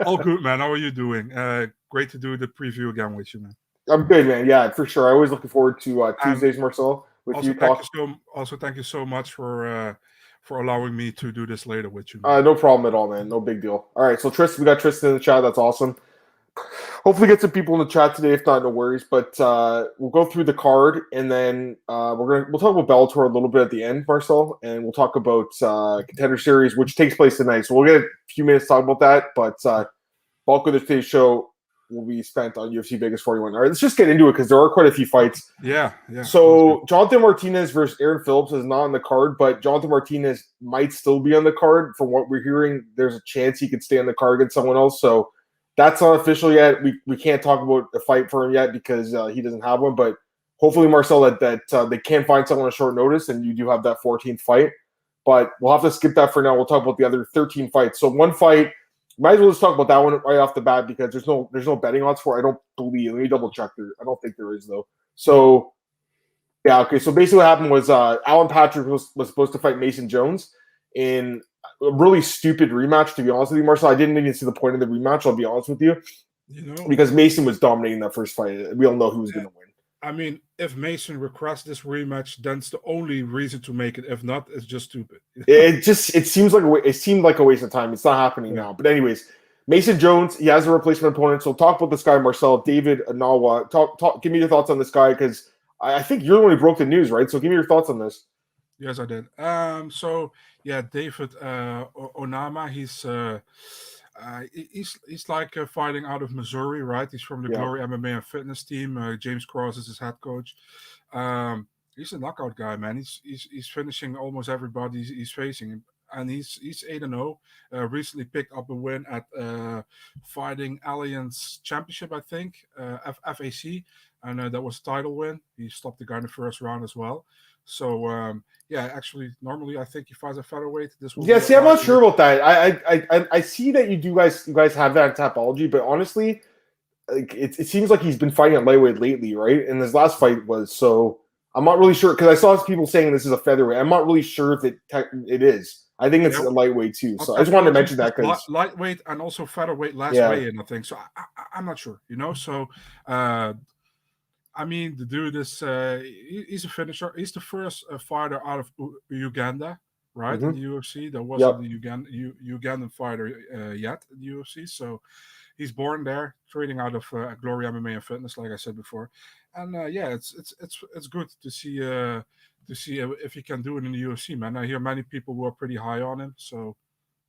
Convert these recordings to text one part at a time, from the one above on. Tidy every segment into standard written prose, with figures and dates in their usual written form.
All good, man. How are you doing? Great to do the preview again with you, man. I'm good, man. Yeah, for sure. I always looking forward to And Tuesdays, Marcel, with also you talk. thank you so much for allowing me to do this later with you, man. No problem at all, man. No big deal. All right, so Tristan, we got Tristan in the chat. That's awesome. Hopefully, get some people in the chat today. If not, no worries. But we'll go through the card, and then we'll talk about Bellator a little bit at the end, Marcel, and we'll talk about Contender Series, which takes place tonight. So we'll get a few minutes to talk about that. But bulk of today's show will be spent on UFC Vegas 41. All right, let's just get into it because there are quite a few fights. Yeah. So Jonathan Martinez versus Aaron Phillips is not on the card, but Jonathan Martinez might still be on the card. From what we're hearing, there's a chance he could stay on the card against someone else. So that's not official yet. We can't talk about a fight for him yet because he doesn't have one. But hopefully, Marcel, that they can find someone on short notice, and you do have that 14th fight. But we'll have to skip that for now. We'll talk about the other 13 fights. So one fight. Might as well just talk about that one right off the bat because there's no betting odds for it. I don't believe. Let me double check there. I don't think there is though. So yeah, okay. So basically what happened was Alan Patrick was supposed to fight Mason Jones in a really stupid rematch, to be honest with you, Marcel. I didn't even see the point of the rematch, I'll be honest with you. Because Mason was dominating that first fight. We all know who was gonna win. I mean, if Mason requests this rematch, then it's the only reason to make it. If not, it's just stupid. It seemed like a waste of time. It's not happening now. But anyways, Mason Jones, he has a replacement opponent. So talk about this guy, Marcel, David Anawa. Give me your thoughts on this guy because I think you're the one who broke the news, right? So give me your thoughts on this. Yes, I did. So yeah, David Onama, he's like fighting out of Missouri, right? He's from the Glory MMA and Fitness team. James Cross is his head coach. He's a knockout guy, man. He's finishing almost everybody he's facing, and he's 8-0. Recently picked up a win at Fighting Alliance Championship, I think, FAC, and that was a title win. He stopped the guy in the first round as well. So actually, normally I think he fights a featherweight. I'm not sure about that. I see that you guys have that Tapology, but honestly, like it seems like he's been fighting at lightweight lately, right? And his last fight was so. I'm not really sure because I saw people saying this is a featherweight. I'm not really sure if it is. I think it's a lightweit too. So I just wanted to mention that because lightweight and also featherweight last weigh-in, I think. So I'm not sure, So. I mean, the dude is he's a finisher. He's the first fighter out of Uganda, right? In the UFC. There wasn't the Ugandan fighter yet in the UFC. So he's born there, training out of Glory MMA and Fitness, like I said before. And it's good to see if he can do it in the UFC, man. I hear many people were pretty high on him, so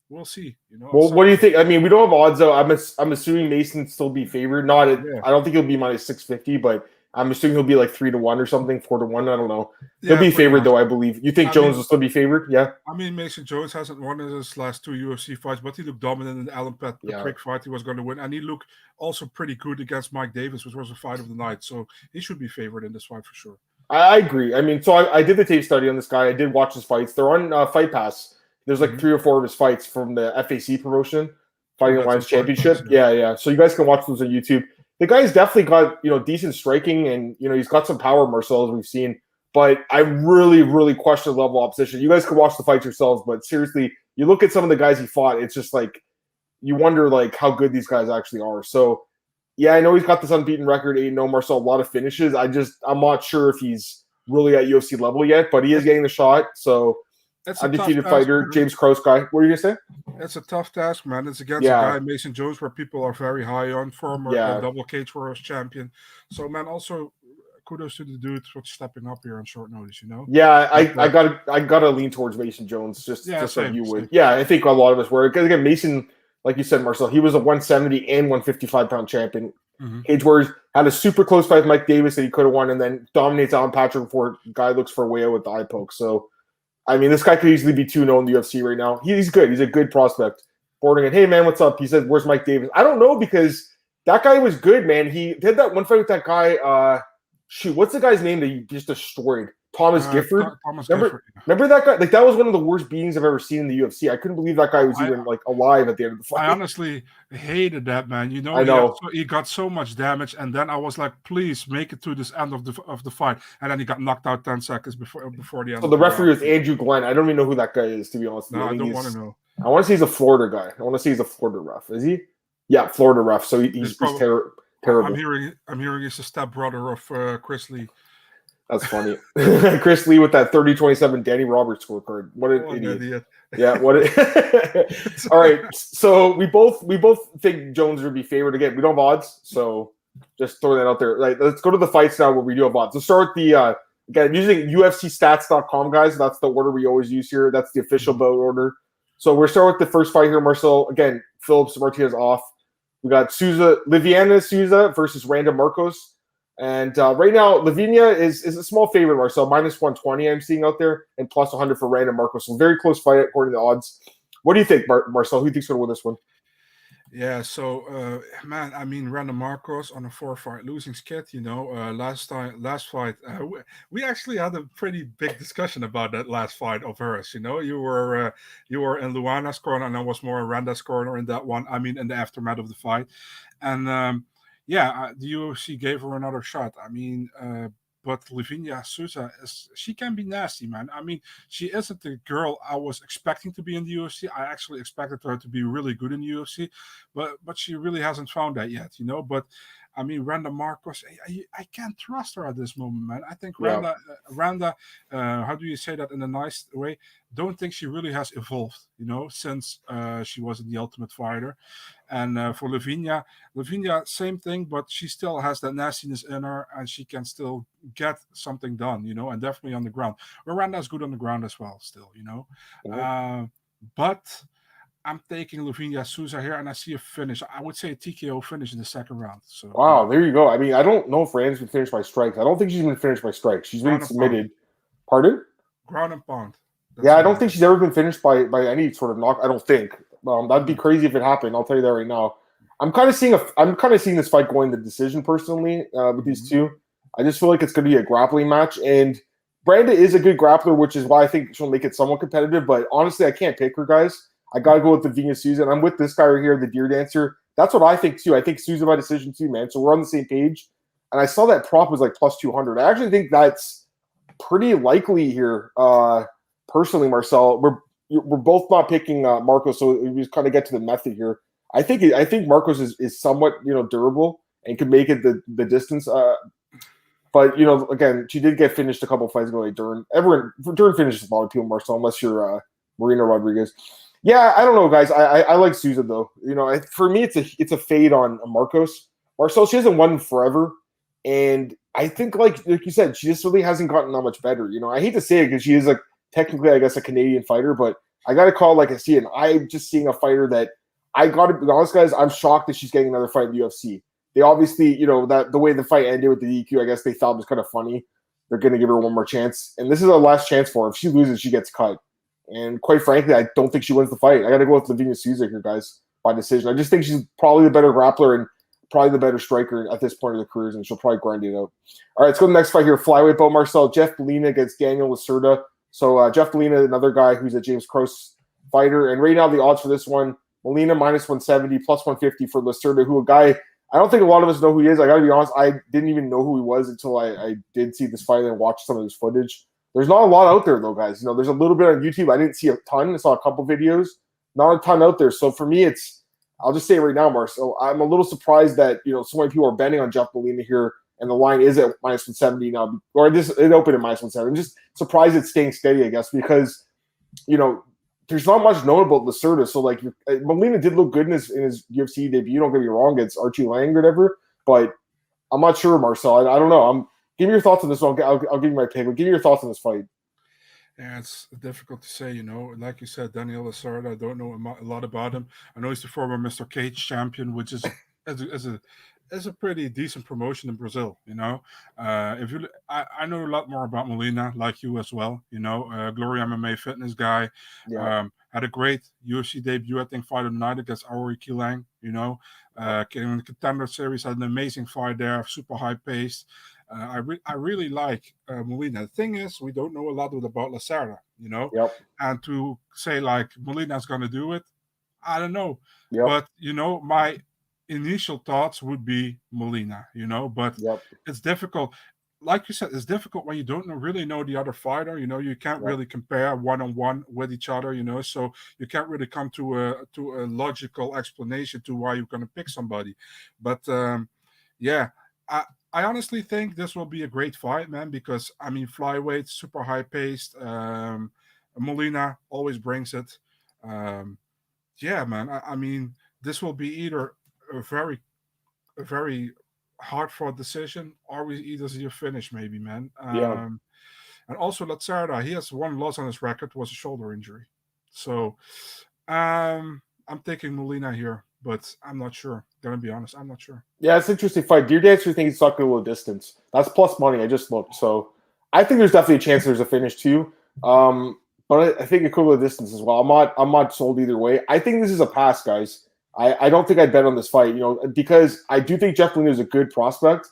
we'll see. Well, what do you think? I mean, we don't have odds though. I'm assuming Mason still be favored. I don't think he'll be minus 650, but I'm assuming he'll be like 3-1 or something, 4-1. I don't know. He'll be favored though, I believe. You think Jones will still be favored? Yeah. I mean, Mason Jones hasn't won in his last 2 UFC fights, but he looked dominant in the Alan Patrick fight. He was going to win, and he looked also pretty good against Mike Davis, which was a fight of the night. So he should be favored in this fight for sure. I agree. I mean, so I did the tape study on this guy. I did watch his fights. They're on Fight Pass. There's like 3 or 4 of his fights from the FAC promotion, Fighting Alliance Championship. Yeah. So you guys can watch those on YouTube. The guy's definitely got, decent striking and, he's got some power, Marcel, as we've seen. But I really, really question the level of opposition. You guys can watch the fights yourselves, but seriously, you look at some of the guys he fought, it's just like you wonder like how good these guys actually are. So, yeah, I know he's got this unbeaten record, 8-0, Marcel, a lot of finishes. I'm not sure if he's really at UFC level yet, but he is getting the shot. So, undefeated fighter, James Krause guy. What are you going to say? It's a tough task, man. It's against a guy, Mason Jones, where people are very high on, former double cage world champion. So, man, also kudos to the dude for stepping up here on short notice, Yeah, I gotta lean towards Mason Jones, just like you would. Yeah, I think a lot of us were. Because, again, Mason, like you said, Marcel, he was a 170 and 155-pound champion. Cage Warriors had a super close fight with Mike Davis that he could have won, and then dominates Alan Patrick before the guy looks for a way out with the eye poke. So, I mean, this guy could easily be 2-0 in the UFC right now. He's good. He's a good prospect. Bordering it, hey, man, what's up? He said, where's Mike Davis? I don't know because that guy was good, man. He did that one fight with that guy. What's the guy's name that he just destroyed? Thomas Gifford. Remember that guy? Like, that was one of the worst beatings I've ever seen in the UFC. I couldn't believe that guy was even alive at the end of the fight. I honestly hated that, man. I know. He got so much damage, and then I was like, please make it to this end of the fight. And then he got knocked out 10 seconds before the end. So the referee was Andrew Glenn. I don't even know who that guy is, to be honest. No, I don't want to know. I want to say he's a Florida guy. I want to say he's a Florida ref. Is he? Yeah, Florida ref. So he's terrible. I'm hearing he's a stepbrother of Chris Lee. That's funny. Chris Lee with that 30-27 Danny Roberts scorecard. What an idiot. Yeah, all right. So we both think Jones would be favored again. We don't have odds, so just throw that out there. Like, let's go to the fights now where we do have odds. Let's start with the again using UFCstats.com, guys. That's the order we always use here. That's the official bout order. So we're starting with the first fight here, Marcel. Again, Phillips, Martinez off. We got Liviana Souza versus Randa Marcos. And right now, Lavinia is a small favorite, Marcel, minus 120 I'm seeing out there, and plus 100 for Randa Marcos. So very close fight according to the odds. What do you think, Marcel? Who do you think's going to win this one? Yeah, so man, I mean, Randa Marcos on a 4-fight losing skid. Last fight, we actually had a pretty big discussion about that last fight of hers. You were in Luana's corner, and I was more in Randa's corner in that one. I mean, in the aftermath of the fight, and the UFC gave her another shot. I mean, but Livinia Souza she can be nasty, man. I mean, she isn't the girl I was expecting to be in the UFC. I actually expected her to be really good in the UFC, but she really hasn't found that yet, But I mean, Randa Marcos, I can't trust her at this moment, man. I think Randa, how do you say that in a nice way? Don't think she really has evolved, since she was in the Ultimate Fighter. And for Lavinia, same thing, but she still has that nastiness in her, and she can still get something done, and definitely on the ground. Miranda's good on the ground as well, still, But I'm taking Lavinia Souza here, and I see a finish. I would say a TKO finish in the second round. So wow, there you go. I mean, I don't know if Randa's been finished by strikes. I don't think she's been finished by strikes. She's been submitted. Pardon? Ground and pound. Yeah, I don't think she's ever been finished by any sort of knock. I don't think. That'd be crazy if it happened. I'll tell you that right now. I'm kind of seeing this fight going to decision personally with these two. I just feel like it's going to be a grappling match, and Branda is a good grappler, which is why I think she'll make it somewhat competitive. But honestly, I can't pick her, guys. I got to go with the Lavinia Souza, and I'm with this guy right here, the Deer Dancer. That's what I think too. I think Souza by decision too, man. So we're on the same page. And I saw that prop was like plus 200. I actually think that's pretty likely here. Personally, Marcel, we're both not picking Marcos, so we just kind of get to the method here. I think Marcos is somewhat durable and could make it the distance. But again, she did get finished a couple fights ago. Like Dern finishes a lot of people, Marcel, unless you're Marina Rodriguez. Yeah, I don't know, guys. I like Souza though. For me, it's a fade on Marcos. Marcel, she hasn't won forever, and I think like you said, she just really hasn't gotten that much better. I hate to say it because she is like technically, I guess, a Canadian fighter, but I got to call it like I see it. I'm just seeing a fighter that I got to be honest, guys. I'm shocked that she's getting another fight in the UFC. They obviously, that the way the fight ended with the DQ, I guess they thought was kind of funny. They're going to give her one more chance, and this is a last chance for her. If she loses, she gets cut. And quite frankly, I don't think she wins the fight. I got to go with Lavinia Souza here, guys, by decision. I just think she's probably the better grappler and probably the better striker at this point of the careers, and she'll probably grind it out. All right, let's go to the next fight here. Flyweight bout, Marcel. Jeff Delena against Daniel Lacerda. So Jeff Delena, another guy who's a James Krause fighter. And right now the odds for this one, Molina minus 170, plus 150 for Lacerda, who a guy, I don't think a lot of us know who he is. I got to be honest, I didn't even know who he was until I did see this fight and watch some of his footage. There's not a lot out there, though, guys. There's a little bit on YouTube. I didn't see a ton. I saw a couple videos. Not a ton out there. So for me, I'll just say it right now, Marcel, I'm a little surprised that, so many people are betting on Jeff Molina here, and the line is at minus 170 now. Or it opened at minus 170. I'm just surprised it's staying steady, I guess, because, there's not much known about Lacerda. So, like, Molina did look good in his UFC debut. Don't get me wrong. It's Archie Lang or whatever. But I'm not sure, Marcel. I don't know. Give me your thoughts on this one. I'll give you my pick. But give me your thoughts on this fight. Yeah, it's difficult to say, Like you said, Daniel Lacerda, I don't know a lot about him. I know he's the former Mr. Cage champion, which is a pretty decent promotion in Brazil, I know a lot more about Molina, like you as well, Glory MMA fitness guy. Yeah. Had a great UFC debut, I think, fight of the night against Aori Kilang, came in the Contender series, had an amazing fight there, super high paced. I really like Molina. The thing is, we don't know a lot about Lacerda, Yep. And to say like Molina's going to do it, I don't know. Yep. But my initial thoughts would be Molina, but Yep. it's difficult. like you said, it's difficult when you don't really know the other fighter. You can't really compare one-on-one with each other. So you can't really come to a logical explanation to why you're going to pick somebody. But yeah, I honestly think this will be a great fight, man. Because I mean, flyweight, super high paced. Molina always brings it. Um, yeah, man. I mean, this will be either a very hard fought decision, or we either see a finish, maybe, man. Yeah. And also Lazzara, he has one loss on his record, was a shoulder injury. So I'm taking Molina here, but I'm not sure. Gonna be honest, I'm not sure. Yeah, it's an interesting fight. Deer Dancer thinks it's not going to go distance. That's plus money. I just looked. So I think there's definitely a chance there's a finish too. But I think it could go distance as well. I'm not sold either way. I think this is a pass, guys. I don't think I'd bet on this fight, because I do think Jeff Molina is a good prospect.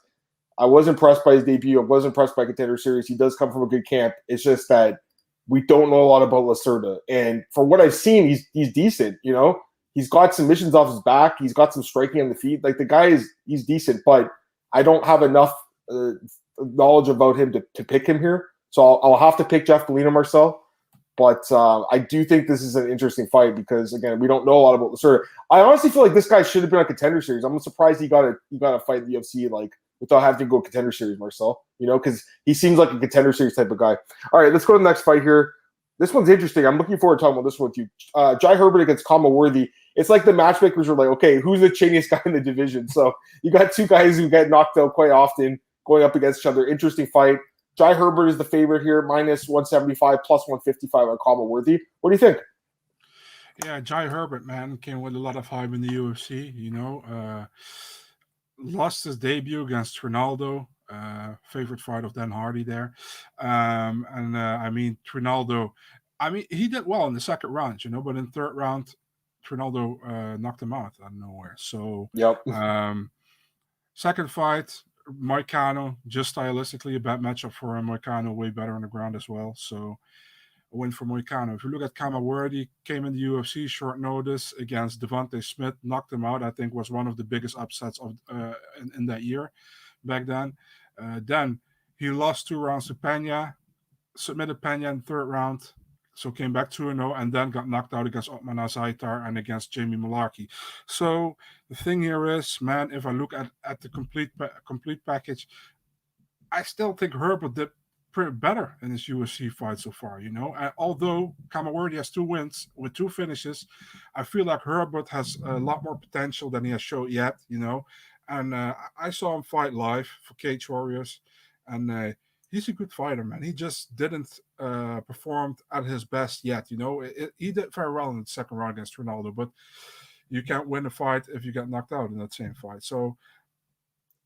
I was impressed by his debut. I was impressed by Contender Series. He does come from a good camp. It's just that we don't know a lot about Lacerda. And from what I've seen, he's decent, He's got submissions off his back. He's got some striking on the feet. Like, the guy he's decent, but I don't have enough knowledge about him to pick him here. So I'll have to pick Jeff Molina, Marcel. But I do think this is an interesting fight because, again, we don't know a lot about Lacerda. I honestly feel like this guy should have been on Contender Series. I'm surprised he got a fight in the UFC without having to go Contender Series, Marcel. Because he seems like a Contender Series type of guy. All right, let's go to the next fight here. This one's interesting. I'm looking forward to talking about this one with you. Jai Herbert against Kama Worthy. It's like the matchmakers were like, okay, who's the chainiest guy in the division? So you got two guys who get knocked out quite often going up against each other. Interesting fight. Jai Herbert is the favorite here, minus 175, plus 155 on Kama Worthy. What do you think? Yeah, Jai Herbert, man, came with a lot of hype in the UFC, lost his debut against Ronaldo, favorite fight of Dan Hardy there. I mean, Ronaldo, he did well in the second round, but in the third round, Ronaldo knocked him out of nowhere. So, yep. Second fight, Moicano, just stylistically a bad matchup for him. Moicano way better on the ground as well. So a win for Moicano. If you look at Kama Worthy, came in the UFC short notice against Devontae Smith, knocked him out. I think was one of the biggest upsets of in that year back then. Then he lost 2 rounds to Pena, submitted Pena in the third round. So came back 2-0 and then got knocked out against Otman Azaitar and against Jamie Malarkey. So the thing here is, man, if I look at the complete package, I still think Herbert did pretty better in his UFC fight so far, And although Kama Worthy has 2 wins with 2 finishes, I feel like Herbert has a lot more potential than he has shown yet, And I saw him fight live for Cage Warriors, and he's a good fighter, man. He just didn't perform at his best yet. He did very well in the second round against Ronaldo, but you can't win a fight if you get knocked out in that same fight. So,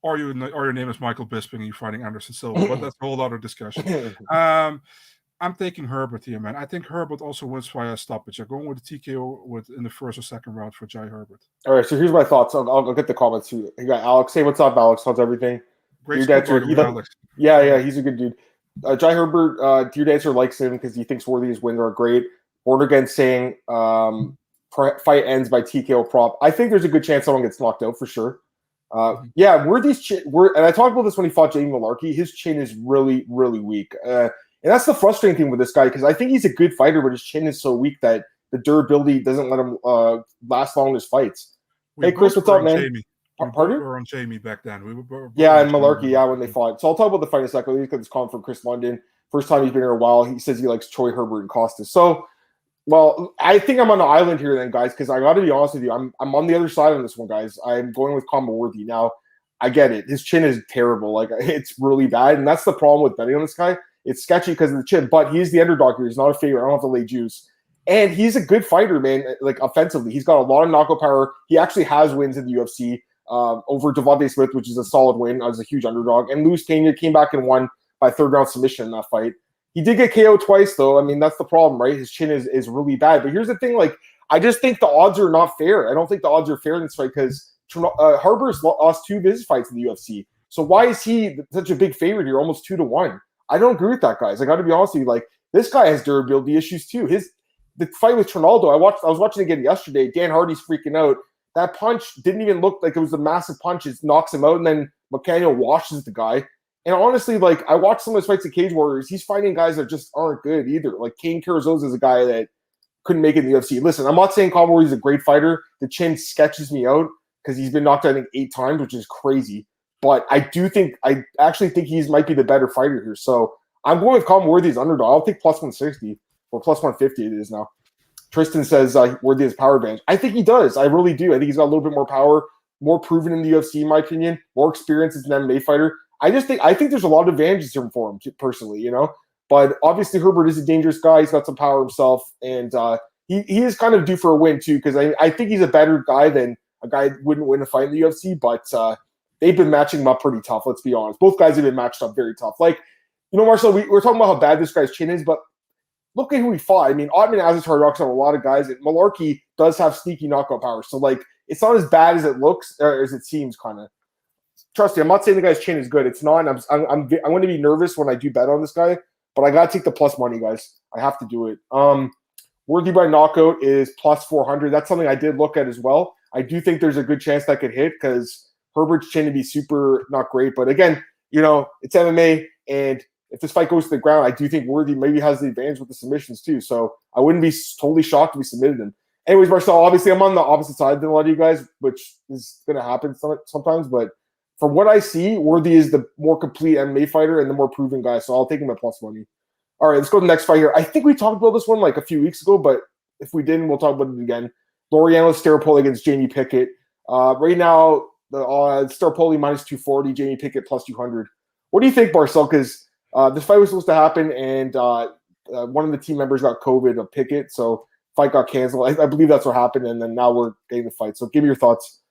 or your name is Michael Bisping and you're fighting Anderson Silva, but that's a whole other discussion. I'm taking Herbert here, man. I think Herbert also wins via stoppage. I'm going with the TKO in the first or second round for Jai Herbert. All right, so here's my thoughts. I'll get the comments too. You got Alex. Hey, what's up, Alex? How's everything? Great Alex. Yeah, he's a good dude. Jai Herbert, Deer Dancer likes him because he thinks Worthy's wins are great. Bordergen saying fight ends by TKO prop. I think there's a good chance someone gets knocked out for sure. Yeah, Worthy's chin, and I talked about this when he fought Jamie Malarkey. His chin is really, really weak. And that's the frustrating thing with this guy because I think he's a good fighter, but his chin is so weak that the durability doesn't let him last long in his fights. Hey, Chris, what's up, man? Jamie. Pardon? We were on Jamie back then. We were and Malarkey, when they fought. So I'll talk about the fight in a second. Let's get this comment from Chris London. First time he's been here a while. He says he likes Troy Herbert and Costa. So, well, I think I'm on the island here then, guys, because I got to be honest with you. I'm on the other side on this one, guys. I'm going with Kama Worthy. Now, I get it. His chin is terrible. Like, it's really bad. And that's the problem with betting on this guy. It's sketchy because of the chin, but he's the underdog here. He's not a favorite. I don't have to lay juice. And he's a good fighter, man, like offensively. He's got a lot of knockout power. He actually has wins in the UFC over Devontae Smith, which is a solid win. I was a huge underdog. And Luis Pena came back and won by third-round submission in that fight. He did get KO'd twice, though. I mean, that's the problem, right? His chin is really bad. But here's the thing. Like, I just think the odds are not fair. I don't think the odds are fair in this fight because Harper's lost 2 of his fights in the UFC. So why is he such a big favorite here, almost 2-1? I don't agree with that, guys. I got to be honest with you. Like, this guy has durability issues, too. The fight with Trinaldo, I was watching it again yesterday. Dan Hardy's freaking out. That punch didn't even look like it was a massive punch. It knocks him out, and then McCann washes the guy. And honestly, like, I watched some of his fights at Cage Warriors. He's fighting guys that just aren't good either. Like, Kane Carrizosa is a guy that couldn't make it in the UFC. Listen, I'm not saying Conor McGregor is a great fighter. The chin sketches me out because he's been knocked out, I think, 8 times, which is crazy. But I actually think he might be the better fighter here. So I'm going with Conor Worthy as underdog. I'll take plus 160 or plus 150 it is now. Tristan says Worthy has power advantage. I think he does. I really do. I think he's got a little bit more power, more proven in the UFC, in my opinion, more experience as an MMA fighter. I think there's a lot of advantages here for him, personally, you know. But obviously Herbert is a dangerous guy. He's got some power himself, and he is kind of due for a win too, because I think he's a better guy than a guy that wouldn't win a fight in the UFC. But they've been matching him up pretty tough. Let's be honest. Both guys have been matched up very tough. Like, you know, Marcel, we're talking about how bad this guy's chin is, but look at who he fought. I mean, Ottman has hard knocks on a lot of guys, and Malarkey does have sneaky knockout power. So, like, it's not as bad as it looks or as it seems, kind of. Trust me, I'm not saying the guy's chin is good. It's not. I'm going to be nervous when I do bet on this guy, but I got to take the plus money, guys. I have to do it. Worthy by knockout is plus 400. That's something I did look at as well. I do think there's a good chance that could hit because Herbert's chin to be super not great. But again, you know, it's MMA, and if this fight goes to the ground, I do think Worthy maybe has the advantage with the submissions too. So I wouldn't be totally shocked if we submitted him. Anyways, Marcel, obviously I'm on the opposite side than a lot of you guys, which is going to happen sometimes. But from what I see, Worthy is the more complete MMA fighter and the more proven guy. So I'll take him at plus money. All right, let's go to the next fight here. I think we talked about this one like a few weeks ago, but if we didn't, we'll talk about it again. Laureano Staropoli against Jamie Pickett. Right now, the Staropoli minus 240, Jamie Pickett plus 200. What do you think, Marcel? Because this fight was supposed to happen, and one of the team members got COVID of Pickett, so fight got canceled. I believe that's what happened, and then now we're getting the fight. So give me your thoughts.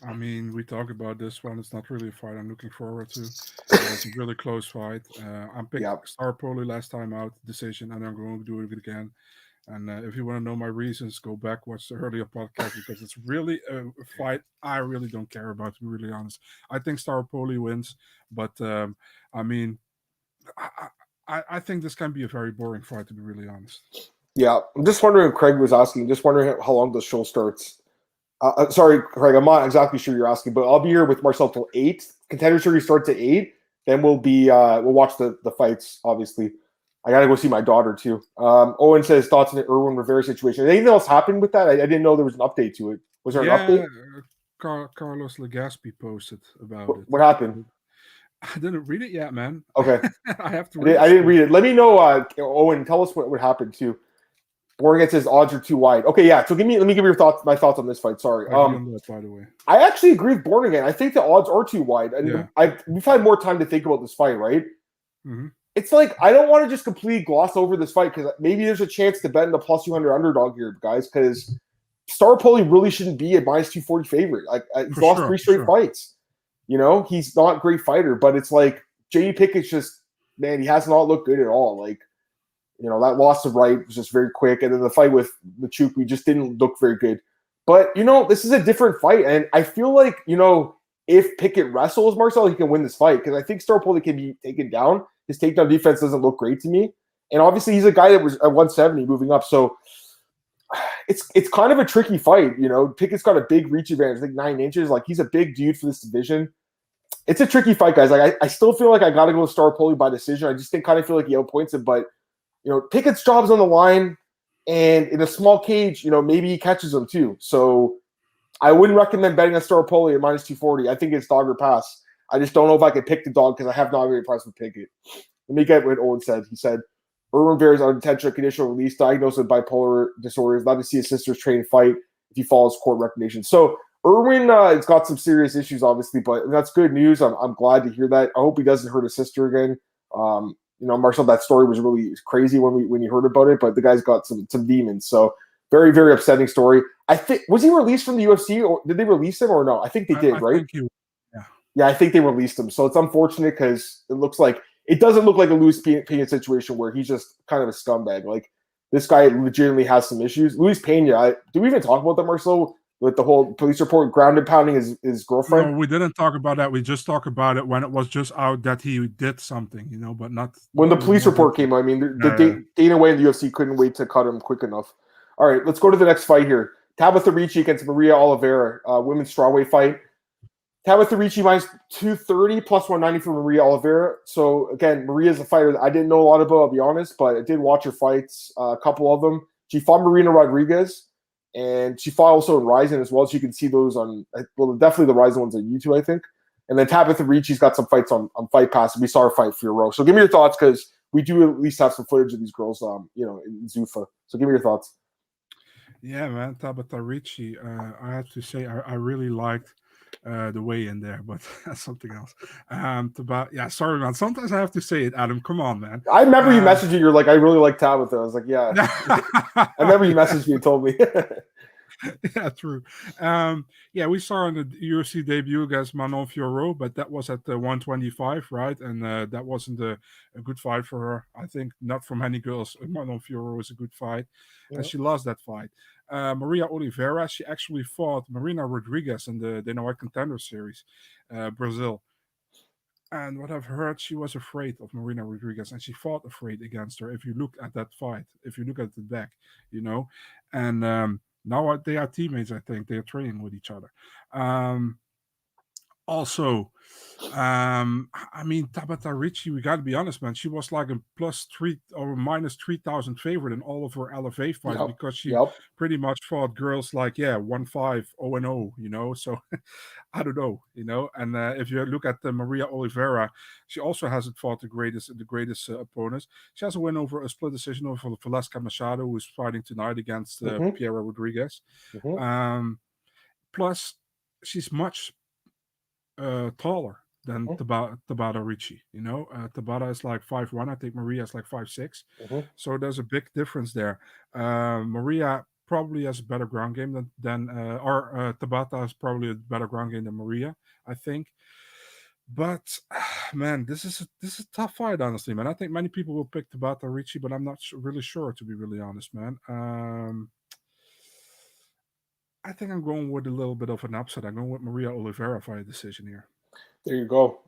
I mean, we talked about this one. It's not really a fight I'm looking forward to. It's a really close fight. I'm picking Staropoli last time out, decision, and I'm going to do it again. And if you want to know my reasons, go back, watch the earlier podcast, because it's really a fight I really don't care about, to be really honest. I think Staropoli wins, but I mean, I think this can be a very boring fight, to be really honest. Yeah, I'm just wondering if Craig was asking, just wondering how long the show starts. Sorry, Craig, I'm not exactly sure you're asking, but I'll be here with Marcel till 8. Contender Series starts at 8. Then we'll watch the fights, obviously. I got to go see my daughter, too. Owen says, thoughts on the Irwin Rivera situation. Anything else happened with that? I didn't know there was an update to it. Was there an update? Carlos Legaspi posted about it. What happened? I didn't read it yet, man. Okay. I have to read it. I didn't read it. Let me know, Owen, tell us what happened, too. Born says odds are too wide. Okay, yeah. So let me give you my thoughts on this fight. Sorry. By the way, I actually agree with Born Again. I think the odds are too wide. And we've had more time to think about this fight, right? Mm-hmm. It's like I don't want to just completely gloss over this fight because maybe there's a chance to bet in the plus 200 underdog here, guys. Because Staropoli really shouldn't be a minus 240 favorite. Like he's lost 3 straight fights. You know, he's not a great fighter, but it's like Jamie Pickett's just he has not looked good at all. Like. You know, that loss of Wright was just very quick. And then the fight with Machukwu just didn't look very good. But, you know, this is a different fight. And I feel like, you know, if Pickett wrestles Marcel, he can win this fight. Because I think Staropoli can be taken down. His takedown defense doesn't look great to me. And obviously he's a guy that was at 170 moving up. So it's kind of a tricky fight. You know, Pickett's got a big reach advantage, like 9 inches. Like he's a big dude for this division. It's a tricky fight, guys. Like I still feel like I got to go with Staropoli by decision. I just kind of feel like he outpoints him. But you know, Pickett's job's on the line, and in a small cage, you know, maybe he catches him too. So I wouldn't recommend betting on Staropoli at minus 240. I think it's dog or pass. I just don't know if I could pick the dog because I have not been impressed with Pickett. Let me get what Owen said. He said, Irwin Rivera's unintentional conditional release, diagnosed with bipolar disorder. Love to see his sister's train fight if he follows court recommendations. So Irwin has got some serious issues, obviously, but that's good news. I'm glad to hear that. I hope he doesn't hurt his sister again. You know, Marcel, that story was really crazy when you heard about it, but the guy's got some demons. So very, very upsetting story. I think was he released from the UFC or did they release him or no? I think they did, right? I think they released him. So it's unfortunate because it doesn't look like a Luis Pena situation where he's just kind of a scumbag. Like this guy legitimately has some issues. Luis Pena, do we even talk about that, Marcel? With the whole police report grounded pounding his girlfriend? No, we didn't talk about that. We just talked about it when it was just out that he did something, you know, but not... When the police report came out, I mean, Dana White and the UFC couldn't wait to cut him quick enough. All right, let's go to the next fight here. Tabitha Richie against Maria Oliveira, women's strawweight fight. Tabitha Richie minus 230 plus 190 for Maria Oliveira. So again, Maria's a fighter that I didn't know a lot about, I'll be honest, but I did watch her fights, a couple of them. She fought Marina Rodriguez, and she fought also in Ryzen as well. So you can see those on, well, definitely the Ryzen ones on YouTube, I think. And then Tabitha Richie's got some fights on Fight Pass. We saw her fight for Row. So give me your thoughts, because we do at least have some footage of these girls, in Zuffa. So give me your thoughts. Yeah, man, Tabitha Richie. I have to say, I really liked the way in there, but that's something else. Sorry, man. Sometimes I have to say it, Adam. Come on, man. I remember you messaging. You're like, I really like Tabitha. I was like, yeah. I remember you messaged me and told me. Yeah, true. We saw in the UFC debut against Manon Fiorot, but that was at the 125, right? And that wasn't a good fight for her. I think not for many girls. Manon Fiorot was a good fight, and she lost that fight. Maria Oliveira, she actually fought Marina Rodriguez in the Dana White Contender Series, Brazil. And what I've heard, she was afraid of Marina Rodriguez, and she fought afraid against her. If you look at that fight, if you look at the back, and now they are teammates. I think they are training with each other. Tabitha Richie, we got to be honest, man. She was like a +3 or -3,000 favorite in all of her LFA fights because she pretty much fought girls like 1-5, 0-0, So I don't know, And if you look at Maria Oliveira, she also hasn't fought the greatest opponents. She has a win over a split decision over Velasco Machado, who's fighting tonight against Piera Rodriguez. Plus, she's much taller than Tabata Richie. Tabata is like 5'1". I think Maria is like 5'6". So there's a big difference there. Maria probably has a better ground game than Tabata has probably a better ground game than Maria, I think. But man, this is a tough fight, honestly, man. I think many people will pick Tabata Richie, but I'm not really sure, to be really honest, man. I think I'm going with a little bit of an upset. I'm going with Maria Oliveira for a decision here. There you go.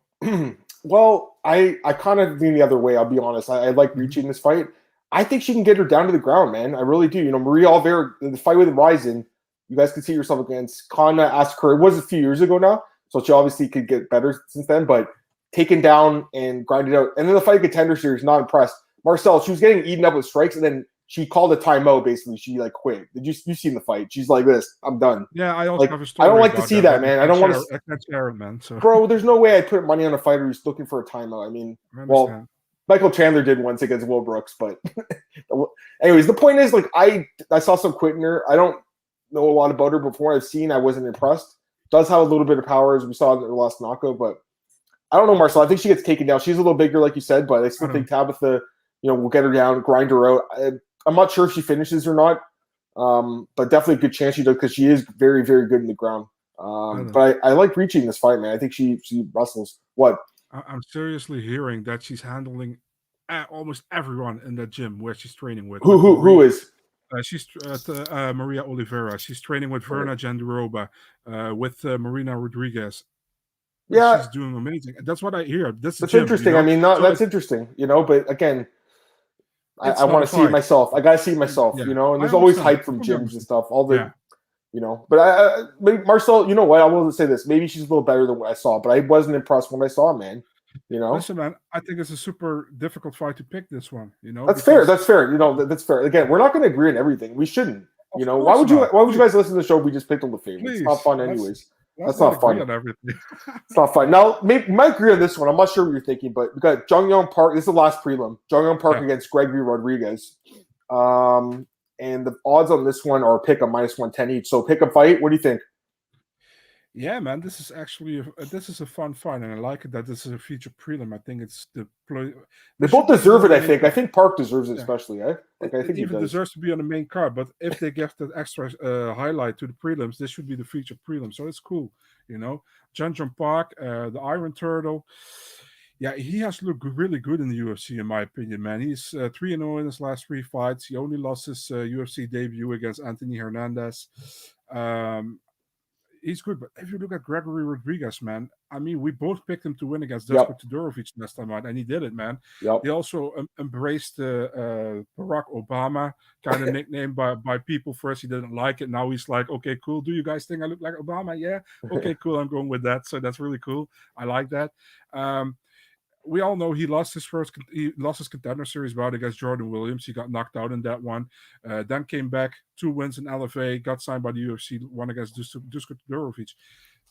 Well, I kind of lean the other way, I'll be honest. I like Richie in this fight. I think she can get her down to the ground, man. I really do. Maria Oliveira, the fight with Ryzen, you guys can see yourself against Kana asked her. It was a few years ago now, so she obviously could get better since then, but taken down and grinded out. And then the fight Contender Series, not impressed. Marcel, she was getting eaten up with strikes, and then she called a timeout, basically. She quit. You seen the fight? She's like this. I'm done. Yeah, I also have a story. I don't like to see that, man. I don't want to. I can't share it, man. So. Bro, there's no way I'd put money on a fighter who's looking for a timeout. I mean, Michael Chandler did once against Will Brooks, but anyways, the point is, I saw some quitting her. I don't know a lot about her before. I've seen. I wasn't impressed. Does have a little bit of power, as we saw in the last knockout, but I don't know, Marcel. I think she gets taken down. She's a little bigger, like you said, but I still think Tabitha, will get her down, grind her out. I'm not sure if she finishes or not, but definitely a good chance she does because she is very, very good in the ground. But I like Richie in this fight, man. I think she wrestles. What? I'm seriously hearing that she's handling almost everyone in that gym where she's training with. Who is? She's Maria Oliveira. She's training with Verna Jandiroba, with Marina Rodriguez. Yeah, she's doing amazing. That's what I hear. That's interesting. I mean, that's interesting. But again, I want to see it myself. I got to see it myself. And there's always hype from gyms and stuff. All the, But Marcel, you know what? I will say this. Maybe she's a little better than what I saw, but I wasn't impressed when I saw, man. Listen, man. I think it's a super difficult fight to pick this one. That's fair. That's fair. That's fair. Again, we're not going to agree on everything. We shouldn't. Why would you guys listen to the show if we just picked on the favorites? It's not fun, anyways. That's not fun. It's not fun. Now, you might agree on this one. I'm not sure what you're thinking, but we got Jonghyun Park. This is the last prelim. Jonghyun Park against Gregory Rodriguez. And the odds on this one are pick a -110 each. So pick a fight. What do you think? Yeah, man, this is actually a fun fight, and I like it that this is a feature prelim. I think it's they both deserve it. I think Park deserves it, especially. I think he deserves to be on the main card. But if they give that extra highlight to the prelims, this should be the feature prelim. So it's cool, Jonghyun Park, the Iron Turtle. Yeah, he has looked really good in the UFC, in my opinion, man. He's 3-0 in his last 3 fights. He only lost his UFC debut against Anthony Hernandez. he's good. But if you look at Gregory Rodriguez, man, I mean, we both picked him to win against Yep. Dusko Todorovic last time out, and he did it, man. Yep. He also embraced Barack Obama kind of nickname by people. First, he didn't like it. Now he's like, okay, cool. Do you guys think I look like Obama? Yeah. Okay, cool. I'm going with that. So that's really cool. I like that. We all know he lost his contender series bout against Jordan Williams. He got knocked out in that one. Then came back, 2 wins in LFA, got signed by the UFC, one against Dusko Todorovic.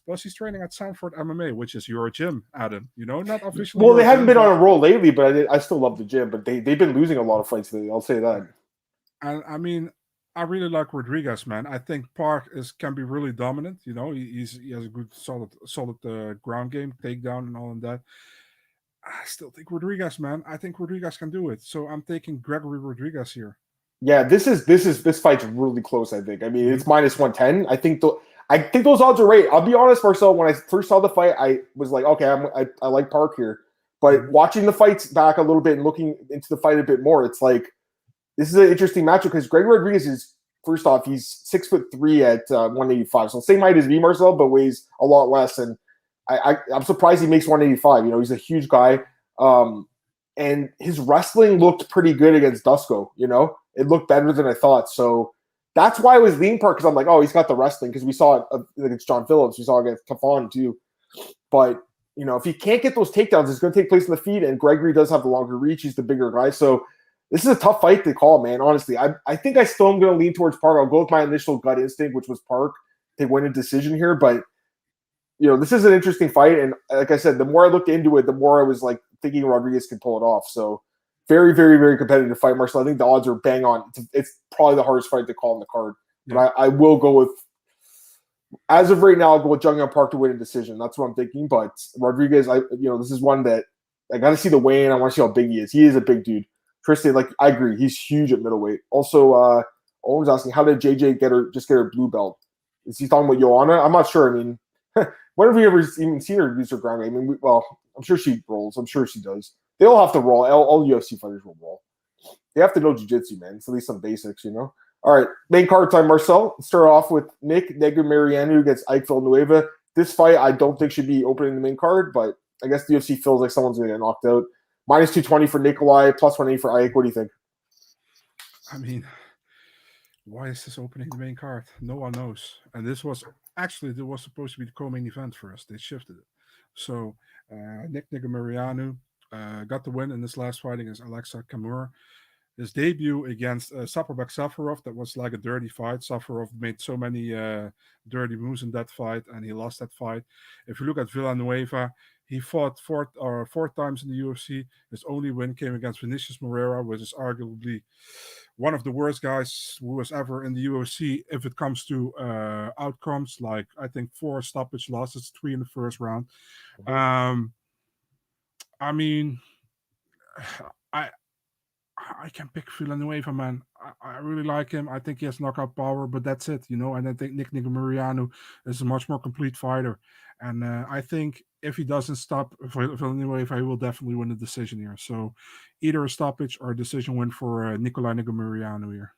Plus, he's training at Sanford MMA, which is your gym, Adam. You know, not officially. Well, they haven't been on a roll lately, but I still love the gym. But they've been losing a lot of fights lately. I'll say that. And I mean, I really like Rodriguez, man. I think Park can be really dominant. You know, he has a good, solid ground game, takedown, and all of that. I still think Rodriguez, man. I think Rodriguez can do it. So I'm taking Gregory Rodriguez here. Yeah, this fight's really close. I think. I mean, it's minus 110. I think those odds are right. I'll be honest, Marcel. When I first saw the fight, I was like, okay, I like Park here. But watching the fights back a little bit and looking into the fight a bit more, it's like this is an interesting matchup because Gregory Rodriguez is, first off, he's 6'3" at 185, so same height as me, Marcel, but weighs a lot less. And I'm surprised he makes 185. You know, he's a huge guy. And his wrestling looked pretty good against Dusko. You know, it looked better than I thought. So that's why I was leaning Park, because I'm like, oh, he's got the wrestling, because we saw it against John Phillips. We saw it against Tafon too. But, you know, if he can't get those takedowns, it's going to take place in the feet. And Gregory does have the longer reach. He's the bigger guy. So this is a tough fight to call, man. Honestly, I think I still am going to lean towards Park. I'll go with my initial gut instinct, which was Park. They win a decision here, but you know, this is an interesting fight. And like I said, the more I looked into it, the more I was like thinking Rodriguez can pull it off. So very, very, very competitive fight, Marcel. I think the odds are bang on. It's probably the hardest fight to call in the card. Yeah. But I will go with, as of right now, I'll go with Jonghyun Park to win a decision. That's what I'm thinking. But Rodriguez, this is one that I got to see the weigh-in. I want to see how big he is. He is a big dude. Tristan, I agree. He's huge at middleweight. Also, Owen's asking, how did JJ get her blue belt? Is he talking about Joanna? I'm not sure. I mean, when have we ever even seen her use her ground game? I mean, I'm sure she rolls. I'm sure she does. They all have to roll. All UFC fighters will roll. They have to know jiu-jitsu, man. It's at least some basics, you know? All right, main card time, Marcel. Let's start off with Nick Negumereanu against Ike Villanueva. This fight, I don't think should be opening the main card, but I guess the UFC feels like someone's going to get knocked out. Minus 220 for Nikolai, plus 180 for Ike. What do you think? I mean, why is this opening the main card? No one knows. And there was supposed to be the co-main event first. They shifted it. So Nick Negumereanu got the win in this last fight against Alexa Kamur. His debut against Saparbek Safarov, that was like a dirty fight. Safarov made so many dirty moves in that fight, and he lost that fight. If you look at Villanueva, he fought four times in the UFC. His only win came against Vinicius Moreira, which is arguably one of the worst guys who was ever in the UFC if it comes to outcomes. Like, I think 4 stoppage losses, 3 in the first round. I mean, I can pick Villanueva, man. I really like him. I think he has knockout power, but that's it, you know. And I think Nick Negumereanu is a much more complete fighter. And I think if he doesn't stop Villanueva, he will definitely win the decision here. So either a stoppage or a decision win for Nikolai Negumereanu here.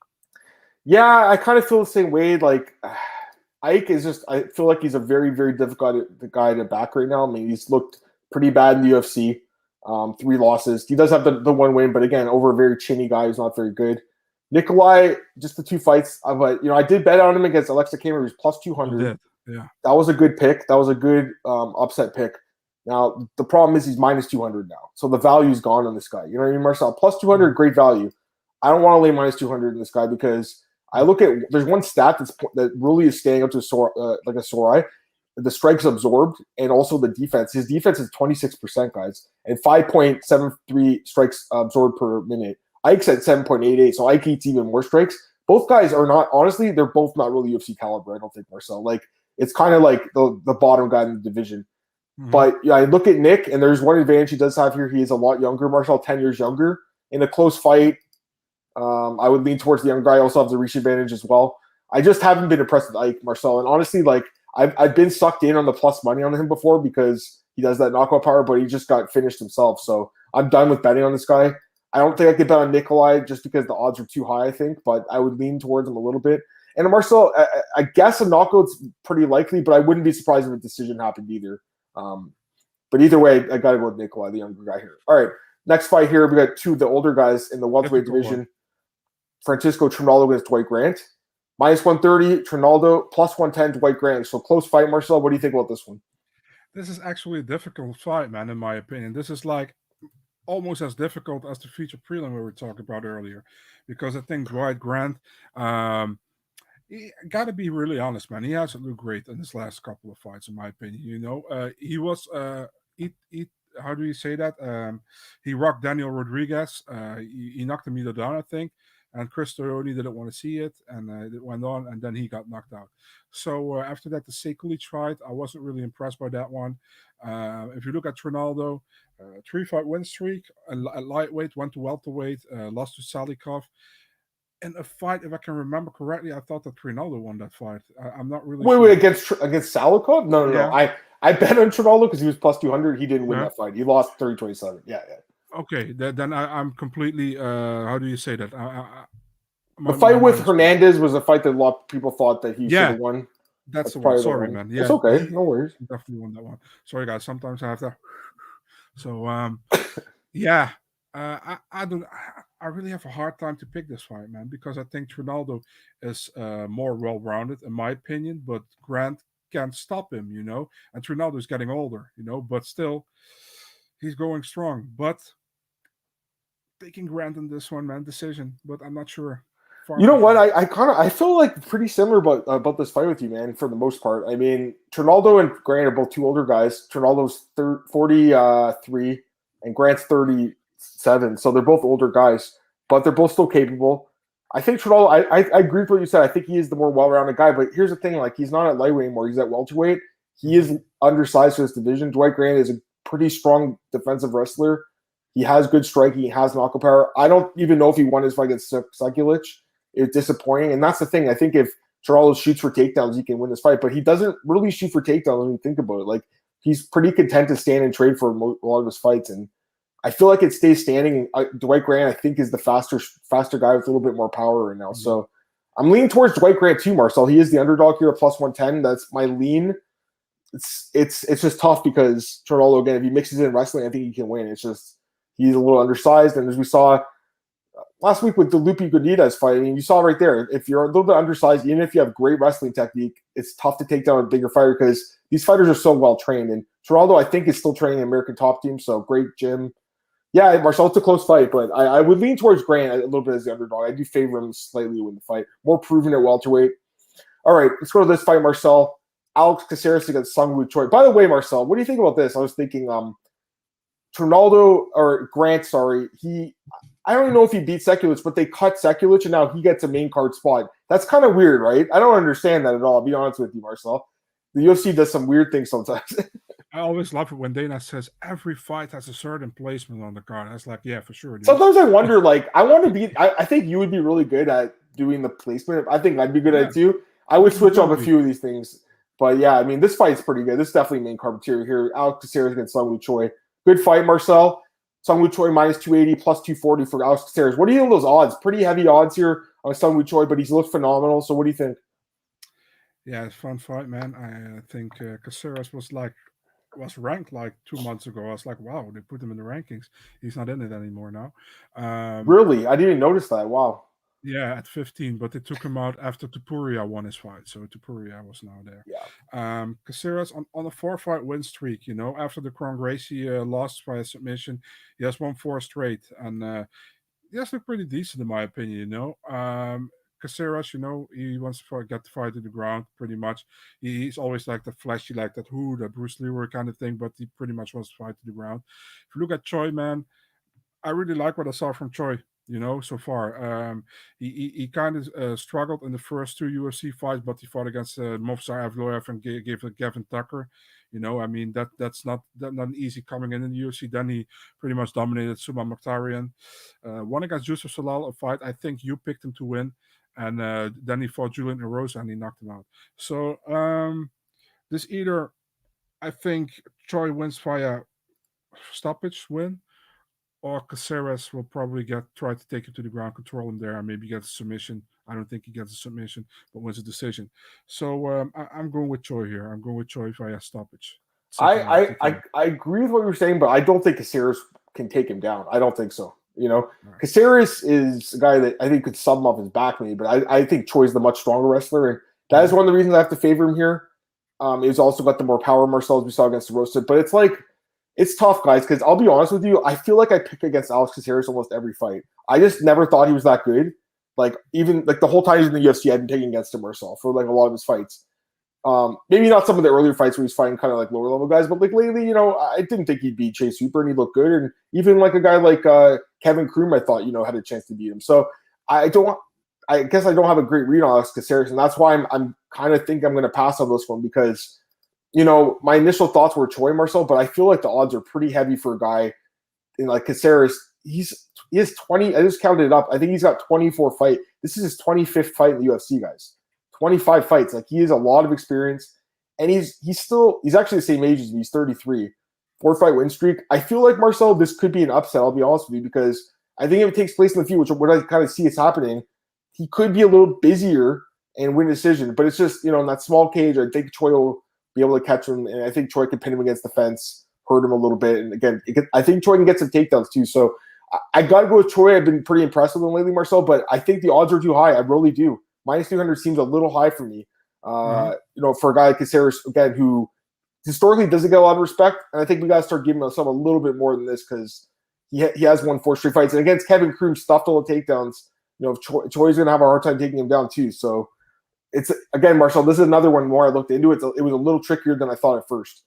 Yeah, I kind of feel the same way. Like, Ike is just, I feel like he's a very, very difficult guy to back right now. I mean, he's looked pretty bad in the UFC. 3 losses. He does have the 1 win, but again, over a very chinny guy who's not very good. Nikolai, just the 2 fights. But I did bet on him against Alexa Kamur. He was plus 200. Yeah, that was a good pick. That was a good upset pick. Now the problem is he's minus 200 now, so the value's gone on this guy. You know what I mean, Marcel? Plus 200, great value. I don't want to lay minus 200 in this guy because I look at there's one stat that really is standing out to like a sore eye. The strikes absorbed and also the defense. His defense is 26%, guys, and 5.73 strikes absorbed per minute. Ike's at 7.88, so Ike eats even more strikes. Both guys are not, honestly, they're both not really UFC caliber, I don't think, Marcel. Like, it's kind of like the bottom guy in the division. Mm-hmm. But yeah, I look at Nick, and there's one advantage he does have here. He is a lot younger, Marcel, 10 years younger. In a close fight, I would lean towards the young guy. I also have the reach advantage as well. I just haven't been impressed with Ike, Marcel. And honestly, like, I've been sucked in on the plus money on him before because he does that knockout power, but he just got finished himself. So I'm done with betting on this guy. I don't think I could bet on Nikolai just because the odds are too high, I think, but I would lean towards him a little bit. And Marcel, I guess a knockout's pretty likely, but I wouldn't be surprised if a decision happened either. But either way, I got to go with Nikolai, the younger guy here. All right, next fight here, we got two of the older guys in the welterweight division. Francisco Trinaldo against Dwight Grant. Minus 130, Trinaldo, plus 110, Dwight Grant. So close fight, Marcel. What do you think about this one? This is actually a difficult fight, man, in my opinion. This is like almost as difficult as the feature prelim we were talking about earlier. Because I think Dwight Grant, got to be really honest, man. He hasn't looked great in his last couple of fights, in my opinion. He was, how do you say that? He rocked Daniel Rodriguez. He knocked him either down, I think. And Chris Toyoni didn't want to see it, and it went on, and then he got knocked out. So after that, the Sekuli fight, I wasn't really impressed by that one. If you look at Trinaldo, 3-fight win streak, at lightweight, went to welterweight, lost to Salikov. In a fight, if I can remember correctly, I thought that Trinaldo won that fight. I'm not really sure. Wait, against Salikov? No. I bet on Trinaldo because he was plus 200. He didn't win that fight. He lost 30-27. Yeah. Okay, then I'm completely. How do you say that? The fight with Hernandez was a fight that a lot of people thought that he should have won. That's the one. Sorry, man. Yeah, it's okay. No worries. Definitely won that one. Sorry, guys. Sometimes I have to. So, yeah. I don't. I really have a hard time to pick this fight, man, because I think Trinaldo is more well-rounded, in my opinion. But Grant can't stop him, And Trinaldo is getting older, But still, he's going strong. But taking Grant in this one, man, decision. But I'm not sure. You know what? I feel like pretty similar about this fight with you, man. For the most part, I mean, Trinaldo and Grant are both two older guys. Trinaldo's 43 and Grant's 37, so they're both older guys, but they're both still capable. I think Trinaldo. I agree with what you said. I think he is the more well-rounded guy. But here's the thing: like, he's not at lightweight anymore. He's at welterweight. He is undersized for this division. Dwight Grant is a pretty strong defensive wrestler. He has good striking. He has knockout power. I don't even know if he won his fight against Sekulic. It's disappointing, and that's the thing. I think if Trinaldo shoots for takedowns, he can win this fight, but he doesn't really shoot for takedowns when you think about it. Like, he's pretty content to stand and trade for a lot of his fights, and I feel like it stays standing. Dwight Grant, I think, is the faster guy with a little bit more power right now. So I'm leaning towards Dwight Grant too, Marcel. He is the underdog here at plus 110. That's my lean. It's just tough because Trinaldo, again, if he mixes in wrestling, I think he can win. It's just he's a little undersized, and as we saw last week with the Lupi Godinez fight, I mean, you saw right there, if you're a little bit undersized, even if you have great wrestling technique, it's tough to take down a bigger fighter because these fighters are so well trained. And Trinaldo, I think, is still training in American Top Team, so great gym. Yeah, Marcel, it's a close fight, but I would lean towards Grant a little bit as the underdog. I do favor him slightly to win the fight. More proven at welterweight. All right, let's go to this fight, Marcel. Alex Caceres against Sungwoo Choi. By the way, Marcel, what do you think about this? I was thinking Trinaldo, or Grant, sorry, I don't even know if he beat Sekulic, but they cut Sekulic, and now he gets a main card spot. That's kind of weird, right? I don't understand that at all, I'll be honest with you, Marcel. The UFC does some weird things sometimes. I always love it when Dana says every fight has a certain placement on the card. That's like, yeah, for sure. Dude. Sometimes I wonder, like, I think you would be really good at doing the placement. I think I'd be good at it too. I would switch up a few of these things. But yeah, I mean, this fight's pretty good. This is definitely main card material here. Alex Caceres against Sungwoo Choi. Good fight, Marcel. Sungwoo Choi minus 280, plus 240 for Alex Caceres. What do you think of those odds? Pretty heavy odds here on Sungwoo Choi, but he's looked phenomenal. So what do you think? Yeah, it's a fun fight, man. I think Caceres was ranked like 2 months ago. I was like, wow, they put him in the rankings. He's not in it anymore now. Really? I didn't even notice that. Wow. Yeah, at 15, but they took him out after Topuria won his fight. So Topuria was now there. Yeah. Caceres on a 4-fight win streak, after the Kron Gracie lost by a submission, he has won 4 straight. And he has looked pretty decent in my opinion, Caceres, he wants to get the fight to the ground pretty much. He's always like the flashy, like that Bruce Leroy kind of thing, but he pretty much wants to fight to the ground. If you look at Choi, man, I really like what I saw from Choi, so far. He kind of struggled in the first 2 UFC fights, but he fought against Movsar Evloev and gave Gavin Tucker. I mean, that's not an easy coming in the UFC. Then he pretty much dominated Suma Mokhtarian. Won against Yusuf Salal, a fight I think you picked him to win. And then he fought Julian Erosa and he knocked him out. So this either, I think Choi wins via stoppage win, or Caceres will probably try to take him to the ground, control him there, and maybe get a submission. I don't think he gets a submission, but wins a decision. So I'm going with Choi here. I'm going with Choi via stoppage. I agree with what you're saying, but I don't think Caceres can take him down. I don't think so. Caceres is a guy that I think could sub him off his back maybe, but I think Choi's the much stronger wrestler, and that is one of the reasons I have to favor him here. He's also got the more power Marcel as we saw against the Roasted, but it's tough, guys, because I'll be honest with you, I feel like I pick against Alex Caceres almost every fight. I just never thought he was that good. Even the whole time he's in the UFC, I've been picking against him Marcel for a lot of his fights. Maybe not some of the earlier fights where he's fighting kind of lower level guys, but lately, I didn't think he'd beat Chase Hooper, and he looked good. And even a guy like Kevin Kroom, I thought had a chance to beat him. So I guess I don't have a great read on Alex Caceres, and that's why I'm kind of think I'm going to pass on this one because my initial thoughts were Choi Marcel, but I feel like the odds are pretty heavy for a guy in Caceres. He has 20. I just counted it up. I think he's got 24 fights. This is his 25th fight in the UFC, guys. 25 fights. He has a lot of experience, and he's actually the same age as me. He's 33, 4-fight win streak. I feel like Marcel, this could be an upset. I'll be honest with you, because I think if it takes place in the field, which what I kind of see is happening, he could be a little busier and win a decision. But it's just in that small cage, I think Choi will be able to catch him, and I think Choi can pin him against the fence, hurt him a little bit, and again, I think Choi can get some takedowns too. So I got to go with Choi. I've been pretty impressed with him lately, Marcel, but I think the odds are too high. I really do. Minus 300 seems a little high for me. For a guy like Caceres, again, who historically doesn't get a lot of respect, and I think we got to start giving him a little bit more than this because he has won 4 straight fights, and against Kevin Kroom, stuffed all the takedowns. Choi's going to have a hard time taking him down too. So it's again, Marcel, this is another one more I looked into. It was a little trickier than I thought at first.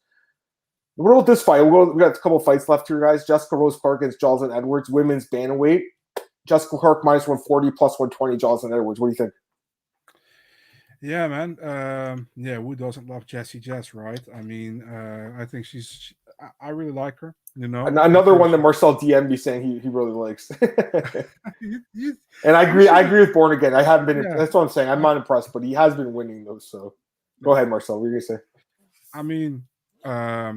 We'll roll with this fight. We got a couple of fights left here, guys. Jessica Rose Clark against Jocelyn Edwards, women's bantamweight. Jessica Clark minus 140 plus 120. Jocelyn Edwards. What do you think? Yeah, man. Who doesn't love Jessie Jess, right? I mean, I think I really like her. Another one that Marcel DM be saying he really likes. And I agree with Born Again. I haven't been. Yeah. That's what I'm saying. I'm not impressed, but he has been winning those. So go ahead, Marcel. What are you gonna say? I mean,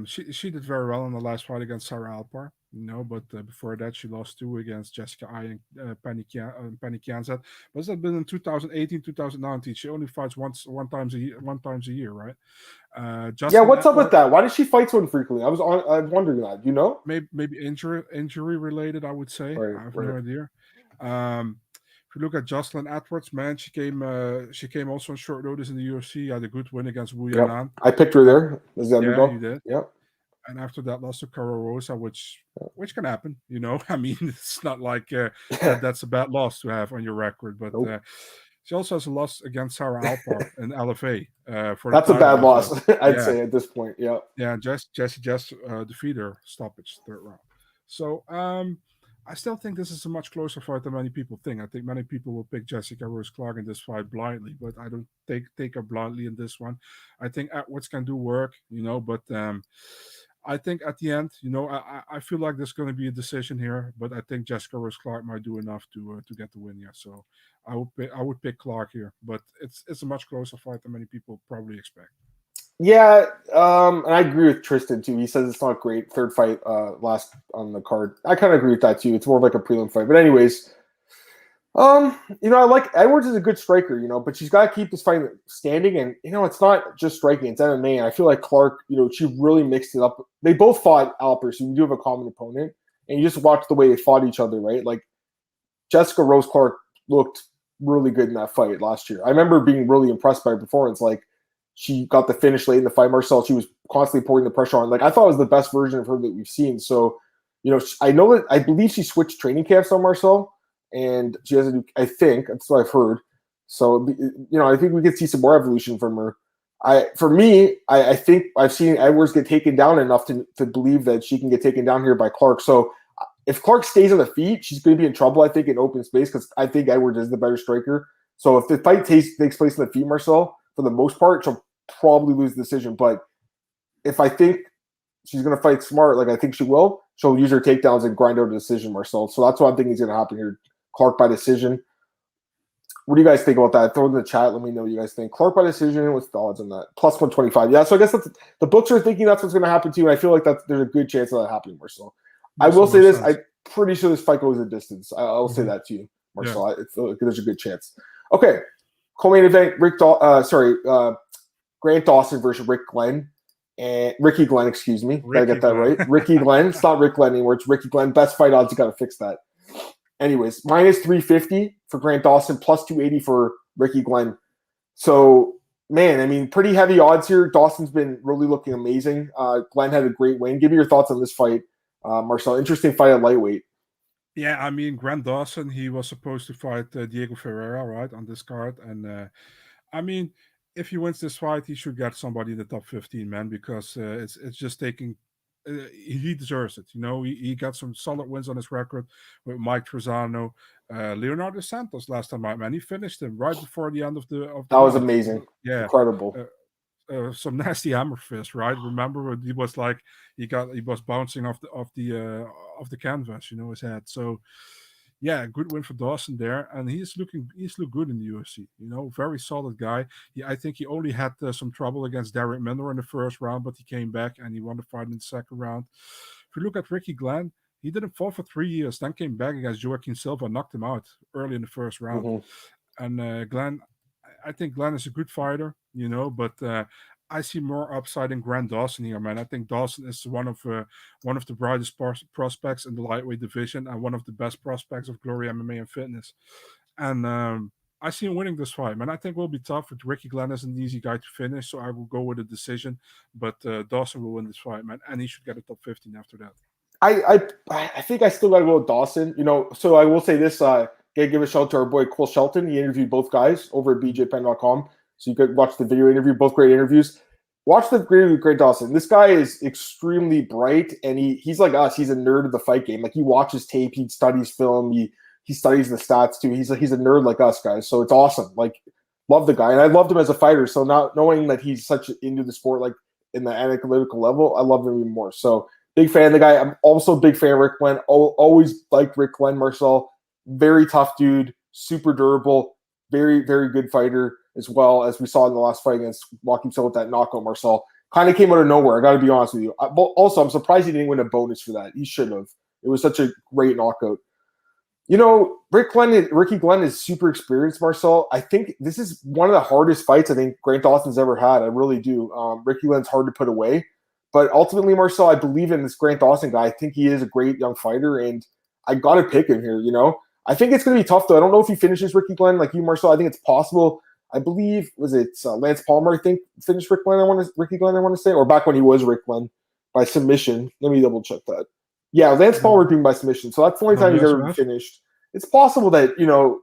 she did very well in the last fight against Sarah Alpar. But before that, she lost 2 against Jessica Ai and Penny Kianzad. But it's been in 2018, 2019. She only fights one times a year, right? What's up with that? Why does she fight so infrequently? I was wondering that. Do you know? Maybe injury related, I would say. Right, I have no idea. If you look at Jocelyn Edwards, man, she came also on short notice in the UFC. Had a good win against Wu Yanan. I picked her there. Yeah, you did. Yep. And after that, lost to Cara Rosa, which can happen. I mean, it's not like that's a bad loss to have on your record. But she also has a loss against Sarah Alpar and LFA. That's a bad loss, I'd say at this point. Yeah. Yeah, Jessie defeated her stoppage 3rd round. So I still think this is a much closer fight than many people think. I think many people will pick Jessica Rose Clark in this fight blindly, but I don't take her blindly in this one. I think Edwards can do work, but I think at the end, I feel like there's going to be a decision here, but I think Jessica Rose Clark might do enough to get the win here. So I would pick Clark here, but it's a much closer fight than many people probably expect. Yeah, and I agree with Tristan too. He says it's not great. 3rd fight last on the card. I kind of agree with that too. It's more like a prelim fight. But anyways, I like Edwards is a good striker, but she's got to keep this fight standing. And it's not just striking; it's MMA. And I feel like Clark, she really mixed it up. They both fought Alper, so you do have a common opponent, and you just watch the way they fought each other, right? Like Jessica Rose Clark looked really good in that fight last year. I remember being really impressed by her performance. Like she got the finish late in the fight. Marcel, she was constantly putting the pressure on. Like I thought it was the best version of her that we've seen. So, I believe she switched training camps on Marcel. And she has I think that's what I've heard. So, I think we could see some more evolution from her. I think I've seen Edwards get taken down enough to believe that she can get taken down here by Clark. So, if Clark stays on the feet, she's going to be in trouble, I think, in open space because I think Edwards is the better striker. So, if the fight takes place in the feet, Marcel, for the most part, she'll probably lose the decision. But if I think she's going to fight smart, like I think she will, she'll use her takedowns and grind out a decision, Marcel. So, that's what I'm thinking is going to happen here. Clark by decision. What do you guys think about that? Throw it in the chat. Let me know what you guys think. Clark by decision. What's the odds on that? Plus 125. Yeah, so I guess the books are thinking that's what's going to happen too. And I feel like there's a good chance of that happening, Marcel. I will say this. I'm pretty sure this fight goes a distance. I'll say that to you, Marcel. Yeah. I feel like there's a good chance. Okay. Co-main event, Grant Dawson versus Ricky Glenn, excuse me. Gotta get that right. Ricky Glenn. It's not Rick Glenn anymore. It's Ricky Glenn. Best fight odds. You gotta fix that. Anyways, minus 350 for Grant Dawson, plus 280 for Ricky Glenn. So, man, I mean, pretty heavy odds here. Dawson's been really looking amazing. Glenn had a great win. Give me your thoughts on this fight, Marcel. Interesting fight at lightweight. Yeah, I mean, Grant Dawson, he was supposed to fight Diego Ferreira, right, on this card. And, I mean, if he wins this fight, he should get somebody in the top 15, man, because it's just taking he deserves it. You know, he got some solid wins on his record with Mike Trezano, Leonardo Santos last time out, man. He finished him right before the end of the that was amazing. Yeah. Incredible. Some nasty hammer fist, right? Remember when he was like he was bouncing off the canvas, you know, his head. So yeah, good win for Dawson there, and he's looked good in the UFC. You know, very solid guy. I think he only had some trouble against Derek Miller in the first round, but he came back and he won the fight in the second round. If you look at Ricky Glenn, he didn't fall for 3 years, then came back against Joaquin Silva, knocked him out early in the first round. And Glenn, I think Glenn is a good fighter, you know, but I see more upside in Grant Dawson here, man. I think Dawson is one of the brightest prospects in the lightweight division and one of the best prospects of Glory MMA and Fitness. And I see him winning this fight, man. I think it will be tough. With Ricky Glenn is an easy guy to finish, so I will go with a decision. But Dawson will win this fight, man, and he should get a top 15 after that. I think I still got to go with Dawson. You know, so I will say this. Gotta give a shout out to our boy Cole Shelton. He interviewed both guys over at bjpen.com. So you could watch the video interview, both great interviews. Watch the interview with Grant Dawson. This guy is extremely bright, and he's like us. He's a nerd of the fight game. Like, he watches tape, he studies film, he studies the stats too. He's a nerd like us guys. So it's awesome. Like, love the guy, and I loved him as a fighter. So now knowing that he's such into the sport, like in the analytical level, I love him even more. So big fan of the guy. I'm also a big fan of Rick Glenn. Always liked Rick Glenn, Marcel. Very tough dude, super durable, very, very good fighter, as well as we saw in the last fight against Joaquin Silva with that knockout. Marcel kind of came out of nowhere. I got to be honest with you. Also, I'm surprised he didn't win a bonus for that. He should have. It was such a great knockout. You know, Ricky Glenn is super experienced, Marcel. I think this is one of the hardest fights I think Grant Dawson's ever had. I really do. Ricky Glenn's hard to put away. But ultimately, Marcel, I believe in this Grant Dawson guy. I think he is a great young fighter, and I got to pick him here, you know. I think it's going to be tough, though. I don't know if he finishes Ricky Glenn like you, Marcel. I think it's possible. I believe, was it Lance Palmer, I think, finished Ricky Glenn, I want to say, or back when he was Rick Glenn, by submission. Let me double check that. Yeah, Lance Palmer being by submission. So that's the only time he's ever been finished. It's possible that, you know,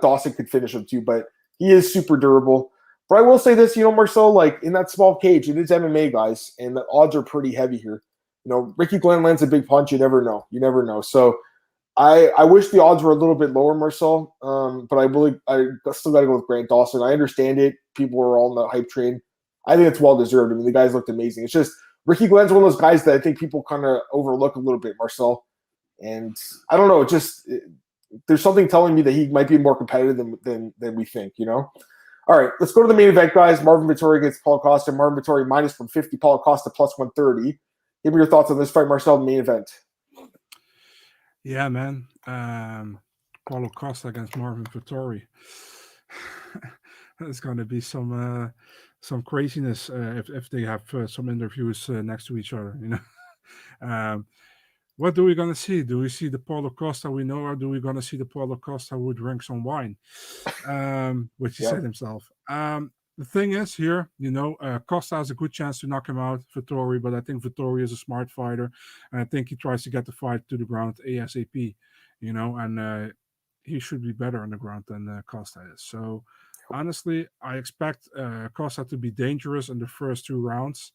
Dawson could finish him too, but he is super durable. But I will say this, you know, Marcel, like in that small cage, it is MMA, guys, and the odds are pretty heavy here. You know, Ricky Glenn lands a big punch. You never know. You never know. So I wish the odds were a little bit lower, Marcel, but I still got to go with Grant Dawson. I understand it. People are all on the hype train. I think it's well-deserved. I mean, the guys looked amazing. It's just Ricky Glenn's one of those guys that I think people kind of overlook a little bit, Marcel. And I don't know, there's something telling me that he might be more competitive than we think, you know? All right, let's go to the main event, guys. Marvin Vettori against Paulo Costa. Marvin Vettori minus 150, Paulo Costa plus 130. Give me your thoughts on this fight, Marcel, the main event. Yeah, man. Paulo Costa against Marvin Vettori. It's going to be some craziness if they have some interviews next to each other, you know. What do we going to see? Do we see the Paulo Costa we know, or do we going to see the Paulo Costa who would drink some wine? Which he said himself. The thing is here, you know, Costa has a good chance to knock him out, Vettori, but I think Vettori is a smart fighter, and I think he tries to get the fight to the ground ASAP, you know, and he should be better on the ground than Costa is. So, honestly, I expect Costa to be dangerous in the first 2 rounds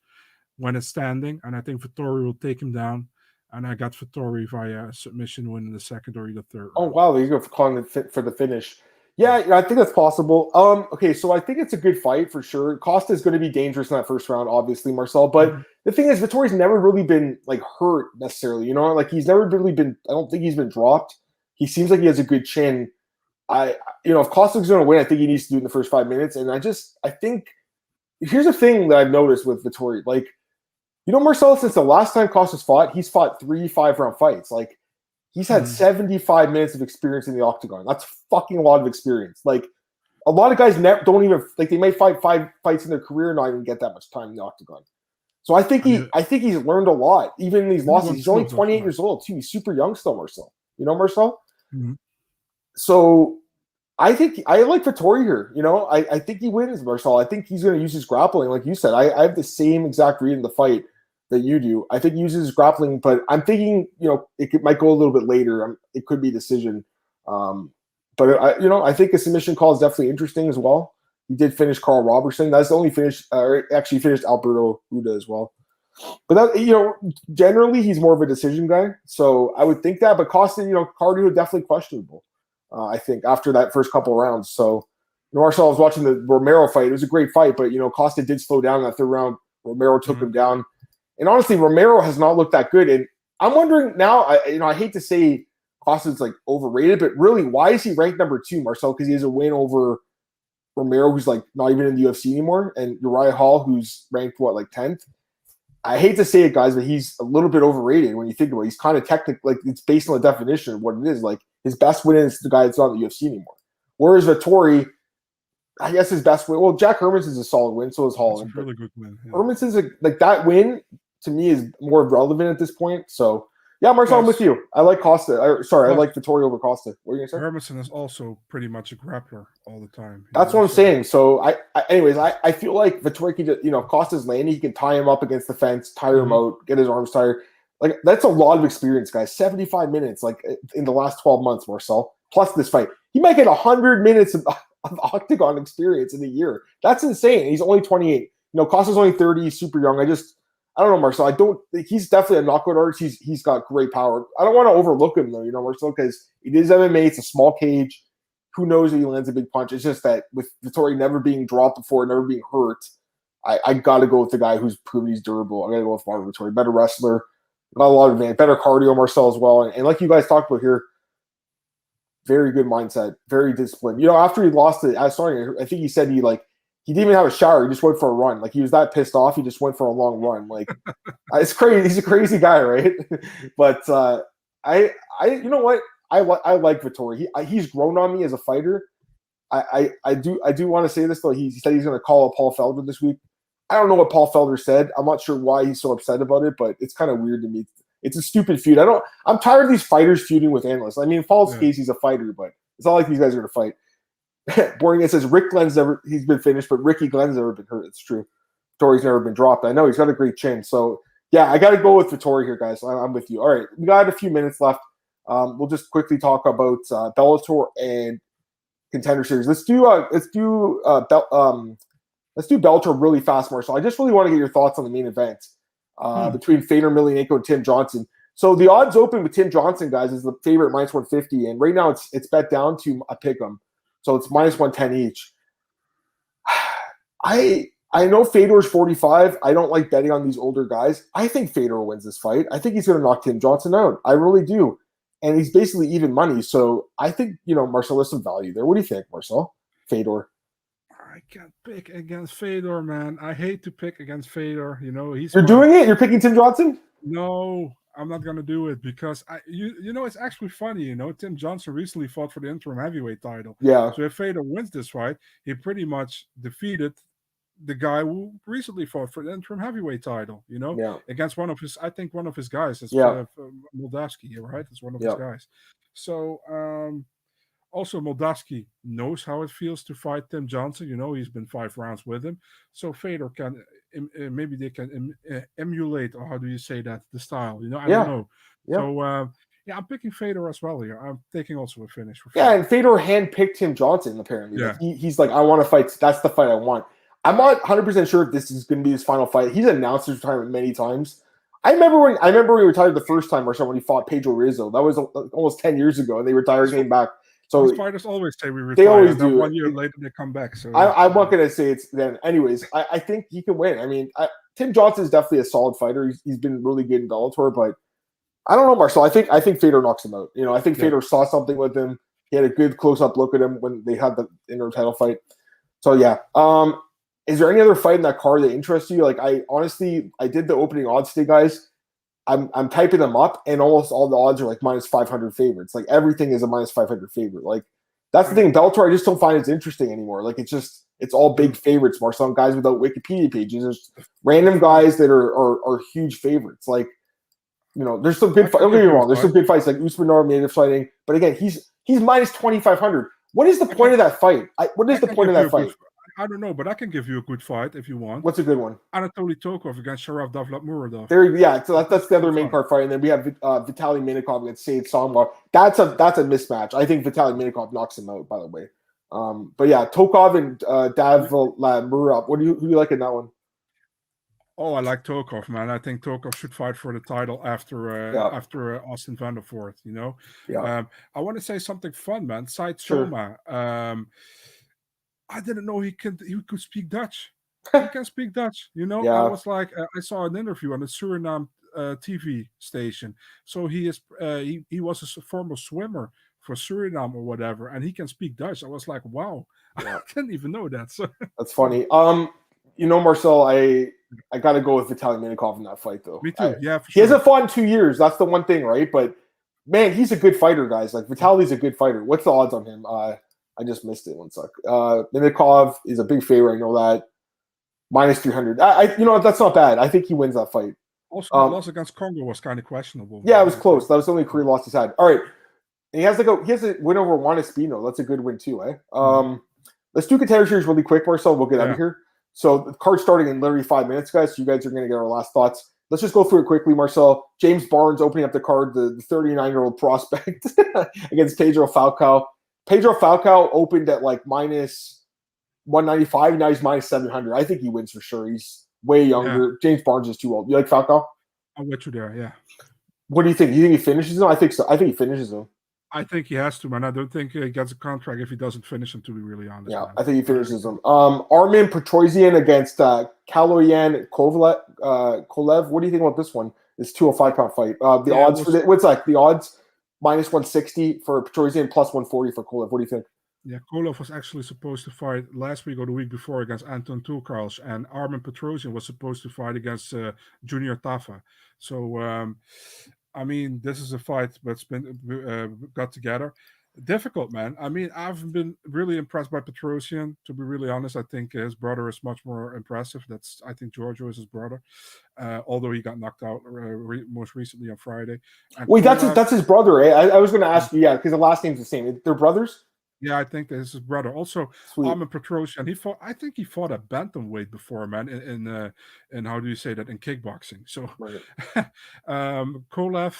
when it's standing, and I think Vettori will take him down, and I got Vettori via submission win in the second or the third round. Oh, wow, you go for calling for the finish. Yeah, I think that's possible. Okay, so I think it's a good fight for sure. Costa is going to be dangerous in that first round, obviously, Marcel. But the thing is, Vettori's never really been like hurt necessarily. You know, like he's never really been. I don't think he's been dropped. He seems like he has a good chin. If Costa's going to win, I think he needs to do it in the first 5 minutes. And I think here's the thing that I've noticed with Vettori. Like, You know, Marcel, since the last time Costa's fought, he's fought 3 5-round fights. Like, he's had 75 minutes of experience in the octagon. That's fucking a lot of experience. Like, a lot of guys don't even, like, they may fight 5 fights in their career and not even get that much time in the octagon. So I think he's learned a lot, even in these losses. He's only 28 years old, too. He's super young still, Marcel. You know, Marcel? Mm-hmm. So I think I like Vettori here. You know, I think he wins, Marcel. I think he's going to use his grappling. Like you said, I have the same exact read in the fight that you do. I think he uses his grappling, but I'm thinking, you know, might go a little bit later. It could be a decision. But I think a submission call is definitely interesting as well. He did finish Carl Robertson. That's the only finish. Actually, finished Alberto Huda as well. But that, you know, generally he's more of a decision guy. So I would think that. But Costa, you know, cardio definitely questionable. I think after that first couple of rounds. So, you know, Marcel, I was watching the Romero fight. It was a great fight, but you know, Costa did slow down in that third round. Romero took him down, and honestly, Romero has not looked that good. And I'm wondering now. I hate to say Costa's like overrated, but really, why is he ranked number 2, Marcel? Because he has a win over Romero, who's like not even in the UFC anymore, and Uriah Hall, who's ranked like 10th. I hate to say it, guys, but he's a little bit overrated when you think about it. He's kind of technical, like it's based on the definition of what it is. Like his best win is the guy that's not in the UFC anymore. Whereas Vettori, I guess his best win. Well, Jack Hermanson's a solid win, so is Holland. That's a really good win. Yeah. Hermanson's like that win to me is more relevant at this point. So yeah, Marcel, I'm with you. I like Costa. I like Vettori over Costa. What are you gonna say? Hermanson is also pretty much a grappler all the time. That's what I'm saying. So I feel like Vettori can just, you know, if Costa's landing, he can tie him up against the fence, tire him out, get his arms tired. Like that's a lot of experience, guys. 75 minutes, like in the last 12 months, Marcel, plus this fight. He might get 100 minutes of octagon experience in a year. That's insane. He's only 28. You know, Costa's only 30. He's super young. I don't know, Marcel. He's definitely a knockout artist. He's got great power. I don't want to overlook him though, you know, Marcel, because it is MMA. It's a small cage. Who knows if he lands a big punch? It's just that with Vettori never being dropped before, never being hurt, I got to go with the guy who's proven he's durable. I got to go with Marvin Vettori. Better wrestler, not a lot of advantage, better cardio, Marcel as well. And like you guys talked about here, very good mindset, very disciplined. You know, after he lost it, I think he said he didn't even have a shower. He just went for a run. Like he was that pissed off. He just went for a long run. Like it's crazy. He's a crazy guy, right? But you know what? I like Vettori. He's grown on me as a fighter. I do want to say this though. He said he's going to call up Paul Felder this week. I don't know what Paul Felder said. I'm not sure why he's so upset about it, but it's kind of weird to me. It's a stupid feud. I'm tired of these fighters feuding with analysts. I mean, in Paul's case, he's a fighter, but it's not like these guys are going to fight. Boring. It says Rick Glenn's he's been finished, but Ricky Glenn's never been hurt. It's true. Vettori's never been dropped. I know he's got a great chin. So yeah, I got to go with Vettori here, guys. I'm with you. All right, we got a few minutes left. We'll just quickly talk about Bellator and Contender Series. Let's do Bellator really fast, Marcel. I just really want to get your thoughts on the main event between Fedor Emelianenko and Tim Johnson. So the odds open with Tim Johnson, guys, is the favorite minus 150, and right now it's bet down to a pick 'em, so it's minus 110 each. I know Fedor's 45. I don't like betting on these older guys. I think Fedor wins this fight. I think he's going to knock Tim Johnson out. I really do. And he's basically even money. So I think, you know, Marcel, there's some value there. What do you think, Marcel? Fedor. I can't pick against Fedor, man. I hate to pick against Fedor. You know, You're doing it? You're picking Tim Johnson? No, I'm not going to do it because, you know, it's actually funny. You know, Tim Johnson recently fought for the interim heavyweight title. Yeah. So if Fedor wins this fight, he pretty much defeated the guy who recently fought for the interim heavyweight title, you know, against one of his guys. It's Moldavsky, right? It's one of his guys. So also Moldavsky knows how it feels to fight Tim Johnson. You know, he's been 5 rounds with him. So Fedor can, maybe they can emulate, or how do you say that, the style, you know, I don't know. Yeah. So, I'm picking Fedor as well here. I'm taking also a finish. And Fedor handpicked Tim Johnson, apparently. Yeah. Like he's like, I want to fight. That's the fight I want. I'm not 100% sure if this is going to be his final fight. He's announced his retirement many times. I remember he retired the first time or so when he fought Pedro Rizzo. That was almost 10 years ago, and they retired, came back. So these fighters always say we retire. They always do. 1 year later, they come back. So I'm not going to say it's then. Anyways, I think he can win. I mean, Tim Johnson is definitely a solid fighter. He's been really good in Bellator, but I don't know, Marcel. I think Fedor knocks him out. You know, I think Fedor saw something with him. He had a good close-up look at him when they had the interim title fight. So yeah. Is there any other fight in that card that interests you? Like, I did the opening odds today, guys. I'm typing them up, and almost all the odds are like minus 500 favorites. Like, everything is a minus 500 favorite. Like, that's the thing. Bellator, I just don't find it's interesting anymore. Like, it's all big favorites, Marcel, guys without Wikipedia pages. There's random guys that are huge favorites. Like, there's some good fights. Don't get me wrong. There's some good fights like Usman Nurmagomedov fighting, but again, he's minus 2,500. What is the point of that fight? What is the point of that fight? I don't know, but I can give you a good fight if you want. What's a good one? Anatoly Tokov against Sharaf Davlatmuradov. So that's the other main card fight, and then we have Vitaly Minakov against Said Sambar. That's a mismatch. I think Vitaly Minakov knocks him out. By the way, but yeah, Tokov and Davlatmuradov. Who do you like in that one? Oh, I like Tokov, man. I think Tokov should fight for the title after Austin Vandervoort. I want to say something fun, man. Said Soma. I didn't know he could speak Dutch. He can speak Dutch, I was like, I saw an interview on the Suriname TV station. So he was a former swimmer for Suriname or whatever, and he can speak Dutch. I was like, wow, I didn't even know that. So that's funny. Marcel, I got to go with Vitaly Minakov in that fight, though. Me too. For sure. He hasn't fought in 2 years. That's the one thing, right? But man, he's a good fighter, guys. Like, Vitaly's a good fighter. What's the odds on him? I just missed it. One sec. Minakov is a big favorite. I know that. Minus 300. That's not bad. I think he wins that fight. Also, the loss against Congo was kind of questionable. Yeah, it was close. That was the only career loss he's had. All right. And he has a win over Juan Espino. That's a good win too, eh? Let's do Contender Series really quick, Marcel. We'll get out of here. So the card's starting in literally 5 minutes, guys. So you guys are going to get our last thoughts. Let's just go through it quickly, Marcel. James Barnes opening up the card, the 39-year-old prospect against Pedro Falcao. Pedro Falcao opened at like minus 195. Now he's minus 700. I think he wins for sure. He's way younger. Yeah. James Barnes is too old. You like Falcao? I'll let you there, yeah. What do you think? You think he finishes him? I think so. I think he finishes him. I think he has to, man. I don't think he gets a contract if he doesn't finish him, to be really honest. Yeah, man. I think he finishes him. Armin Petrosian against Kaloyan Kolev. What do you think about this one? This 205-pound fight. The odds for what's like the odds? Minus 160 for Petrosian, plus 140 for Kolev. What do you think? Yeah, Kolev was actually supposed to fight last week or the week before against Anton Tulkarls, and Armin Petrosian was supposed to fight against Junior Tafa. So, I mean, this is a fight that's been got together. Difficult, man. I mean, I've been really impressed by Petrosian, to be really honest. I think his brother is much more impressive. I think Giorgio is his brother, although he got knocked out most recently on Friday. And wait, that's his brother, eh? I was going to ask you, because the last name's the same. They're brothers? Yeah, I think that is his brother. Also, Armin Petrosian, I think he fought at bantamweight before, man, in how do you say that, in kickboxing. So, right. Kolev,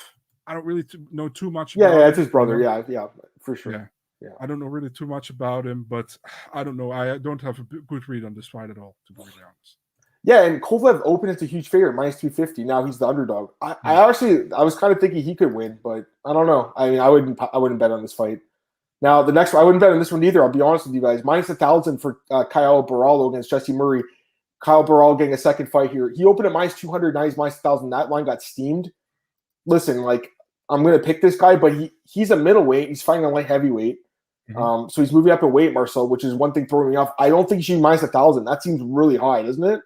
I don't really know too much about him. Yeah, it's his brother. Yeah, for sure. Yeah. I don't know really too much about him, but I don't know. I don't have a good read on this fight at all, to be really honest. Yeah, and Kovalev opened as a huge favorite, minus 250. Now he's the underdog. I was kind of thinking he could win, but I don't know. I mean, I wouldn't bet on this fight. Now, the next one, I wouldn't bet on this one either. I'll be honest with you guys. Minus 1,000 for Kyle Barallo against Jesse Murray. Kyle Barallo getting a second fight here. He opened at minus 200. Now he's minus 1,000. That line got steamed. Listen, like, I'm going to pick this guy, but he's a middleweight. He's fighting a light heavyweight. Mm-hmm. So he's moving up in weight, Marcel, which is one thing throwing me off. I don't think he should be minus 1,000. That seems really high, doesn't it?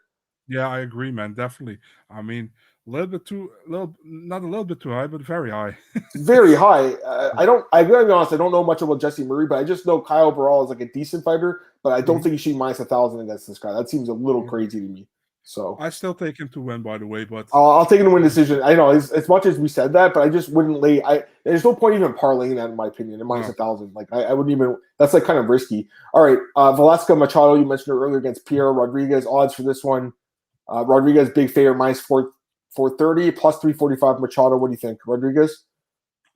Yeah, I agree, man. Definitely. I mean, not a little bit too high, but very high. Very high. I gotta be honest, I don't know much about Jesse Murray, but I just know Kyle Barallo is like a decent fighter, but I don't think he should be minus 1,000 against this guy. That seems a little crazy to me. So I still take him to win, by the way, but I'll take him to win decision. I know as much as we said that, but I just wouldn't lay. There's no point even parlaying that, in my opinion, at minus 1,000. Like I wouldn't even. That's like kind of risky. All right, Velasco Machado, you mentioned it earlier against Pierre Rodriguez. Odds for this one: Rodriguez big favorite, minus 430, plus 345. Machado, what do you think, Rodriguez?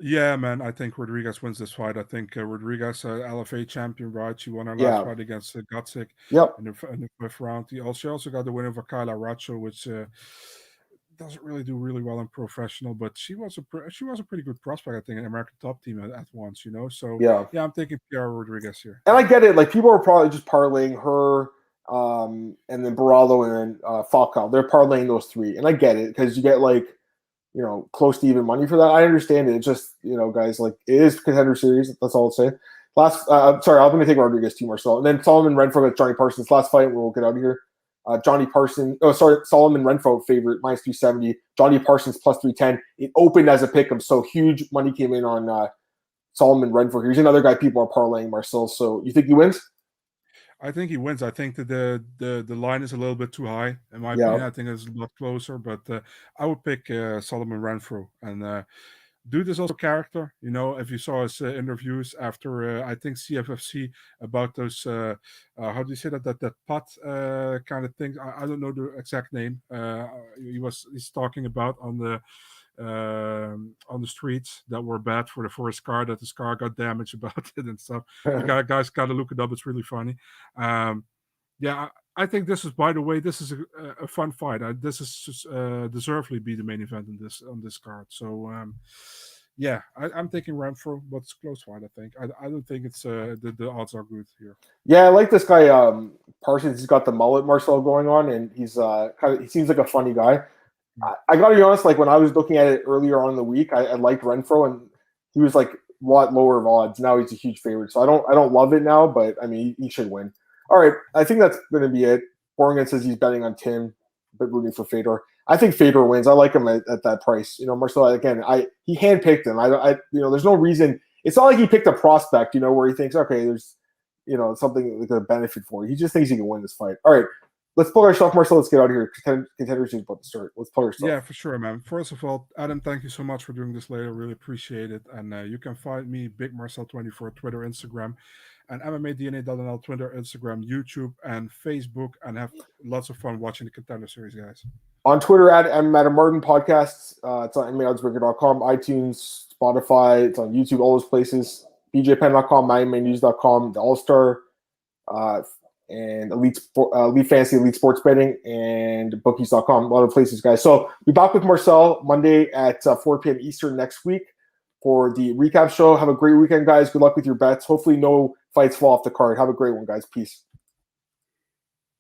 Yeah, man, I think Rodriguez wins this fight. I think Rodriguez, LFA champion, right? She won her last fight against Gutzik. Yep. In the fifth round. She also got the win over Kyla Racho, which doesn't really do really well in professional, but she was a pretty good prospect, I think, in American top team at once, So yeah, I'm taking Pierre Rodriguez here. And I get it. Like, people are probably just parlaying her, and then Barallo and Falcao. They're parlaying those three, and I get it because you get like, close to even money for that. I understand it. It's just, guys, like, it is Contender Series. That's all I'll say. I'm going to take Rodriguez too, Marcel. And then Solomon Renfro with Johnny Parsons. Last fight, we'll get out of here. Solomon Renfro favorite, minus 370. Johnny Parsons plus 310. It opened as a pick'em, so huge money came in on Solomon Renfro. Here's another guy people are parlaying, Marcel. So you think he wins? I think he wins. I think that the line is a little bit too high, in my opinion. I think it's a lot closer, but I would pick Solomon Renfro. And dude is also character. You know, if you saw his interviews after, I think, CFFC about those, how do you say that pot kind of thing? I don't know the exact name. He's talking about on the streets that were bad for his car, that his car got damaged about it and stuff. You guys gotta look it up. It's really funny. I think this is, by the way, this is a fun fight. This is just, deservedly be the main event on this card. So I'm taking Renfro, but it's a close fight. I think. I don't think it's the odds are good here. Yeah, I like this guy Parsons. He's got the mullet Marcel going on, and he seems like a funny guy. I gotta be honest, like when I was looking at it earlier on in the week, I liked Renfro, and he was like a lot lower of odds. Now he's a huge favorite, so I don't love it now, but I mean he should win. All right, I think that's going to be it. Borgen says he's betting on Tim, but rooting for Fedor. I think Fedor wins. I like him at that price. You know, Marcel, again, he handpicked him. There's no reason. It's not like he picked a prospect, you know, where he thinks, okay, there's, you know, something like a benefit for you. He just thinks he can win this fight. All right, let's plug our stuff, Marcel. Let's get out of here. Contenders is about to start. Let's plug our stuff. Yeah, for sure, man. First of all, Adam, thank you so much for doing this later. Really appreciate it. And you can find me, Big Marcel24, Twitter, Instagram, and MMADNA.nl, Twitter, Instagram, YouTube, and Facebook, and have lots of fun watching the Contender series, guys. On Twitter at Madam Martin Podcasts. It's on MMAOddsBreaker.com, iTunes, Spotify. It's on YouTube, all those places. BJPen.com, MiamiNews.com, the All-Star, and Elite Fantasy, Elite Sports Betting, and Bookies.com. A lot of places, guys. So we'll be back with Marcel Monday at 4 p.m. Eastern next week for the recap show. Have a great weekend, guys. Good luck with your bets. Hopefully no fights fall off the card. Have a great one, guys. Peace.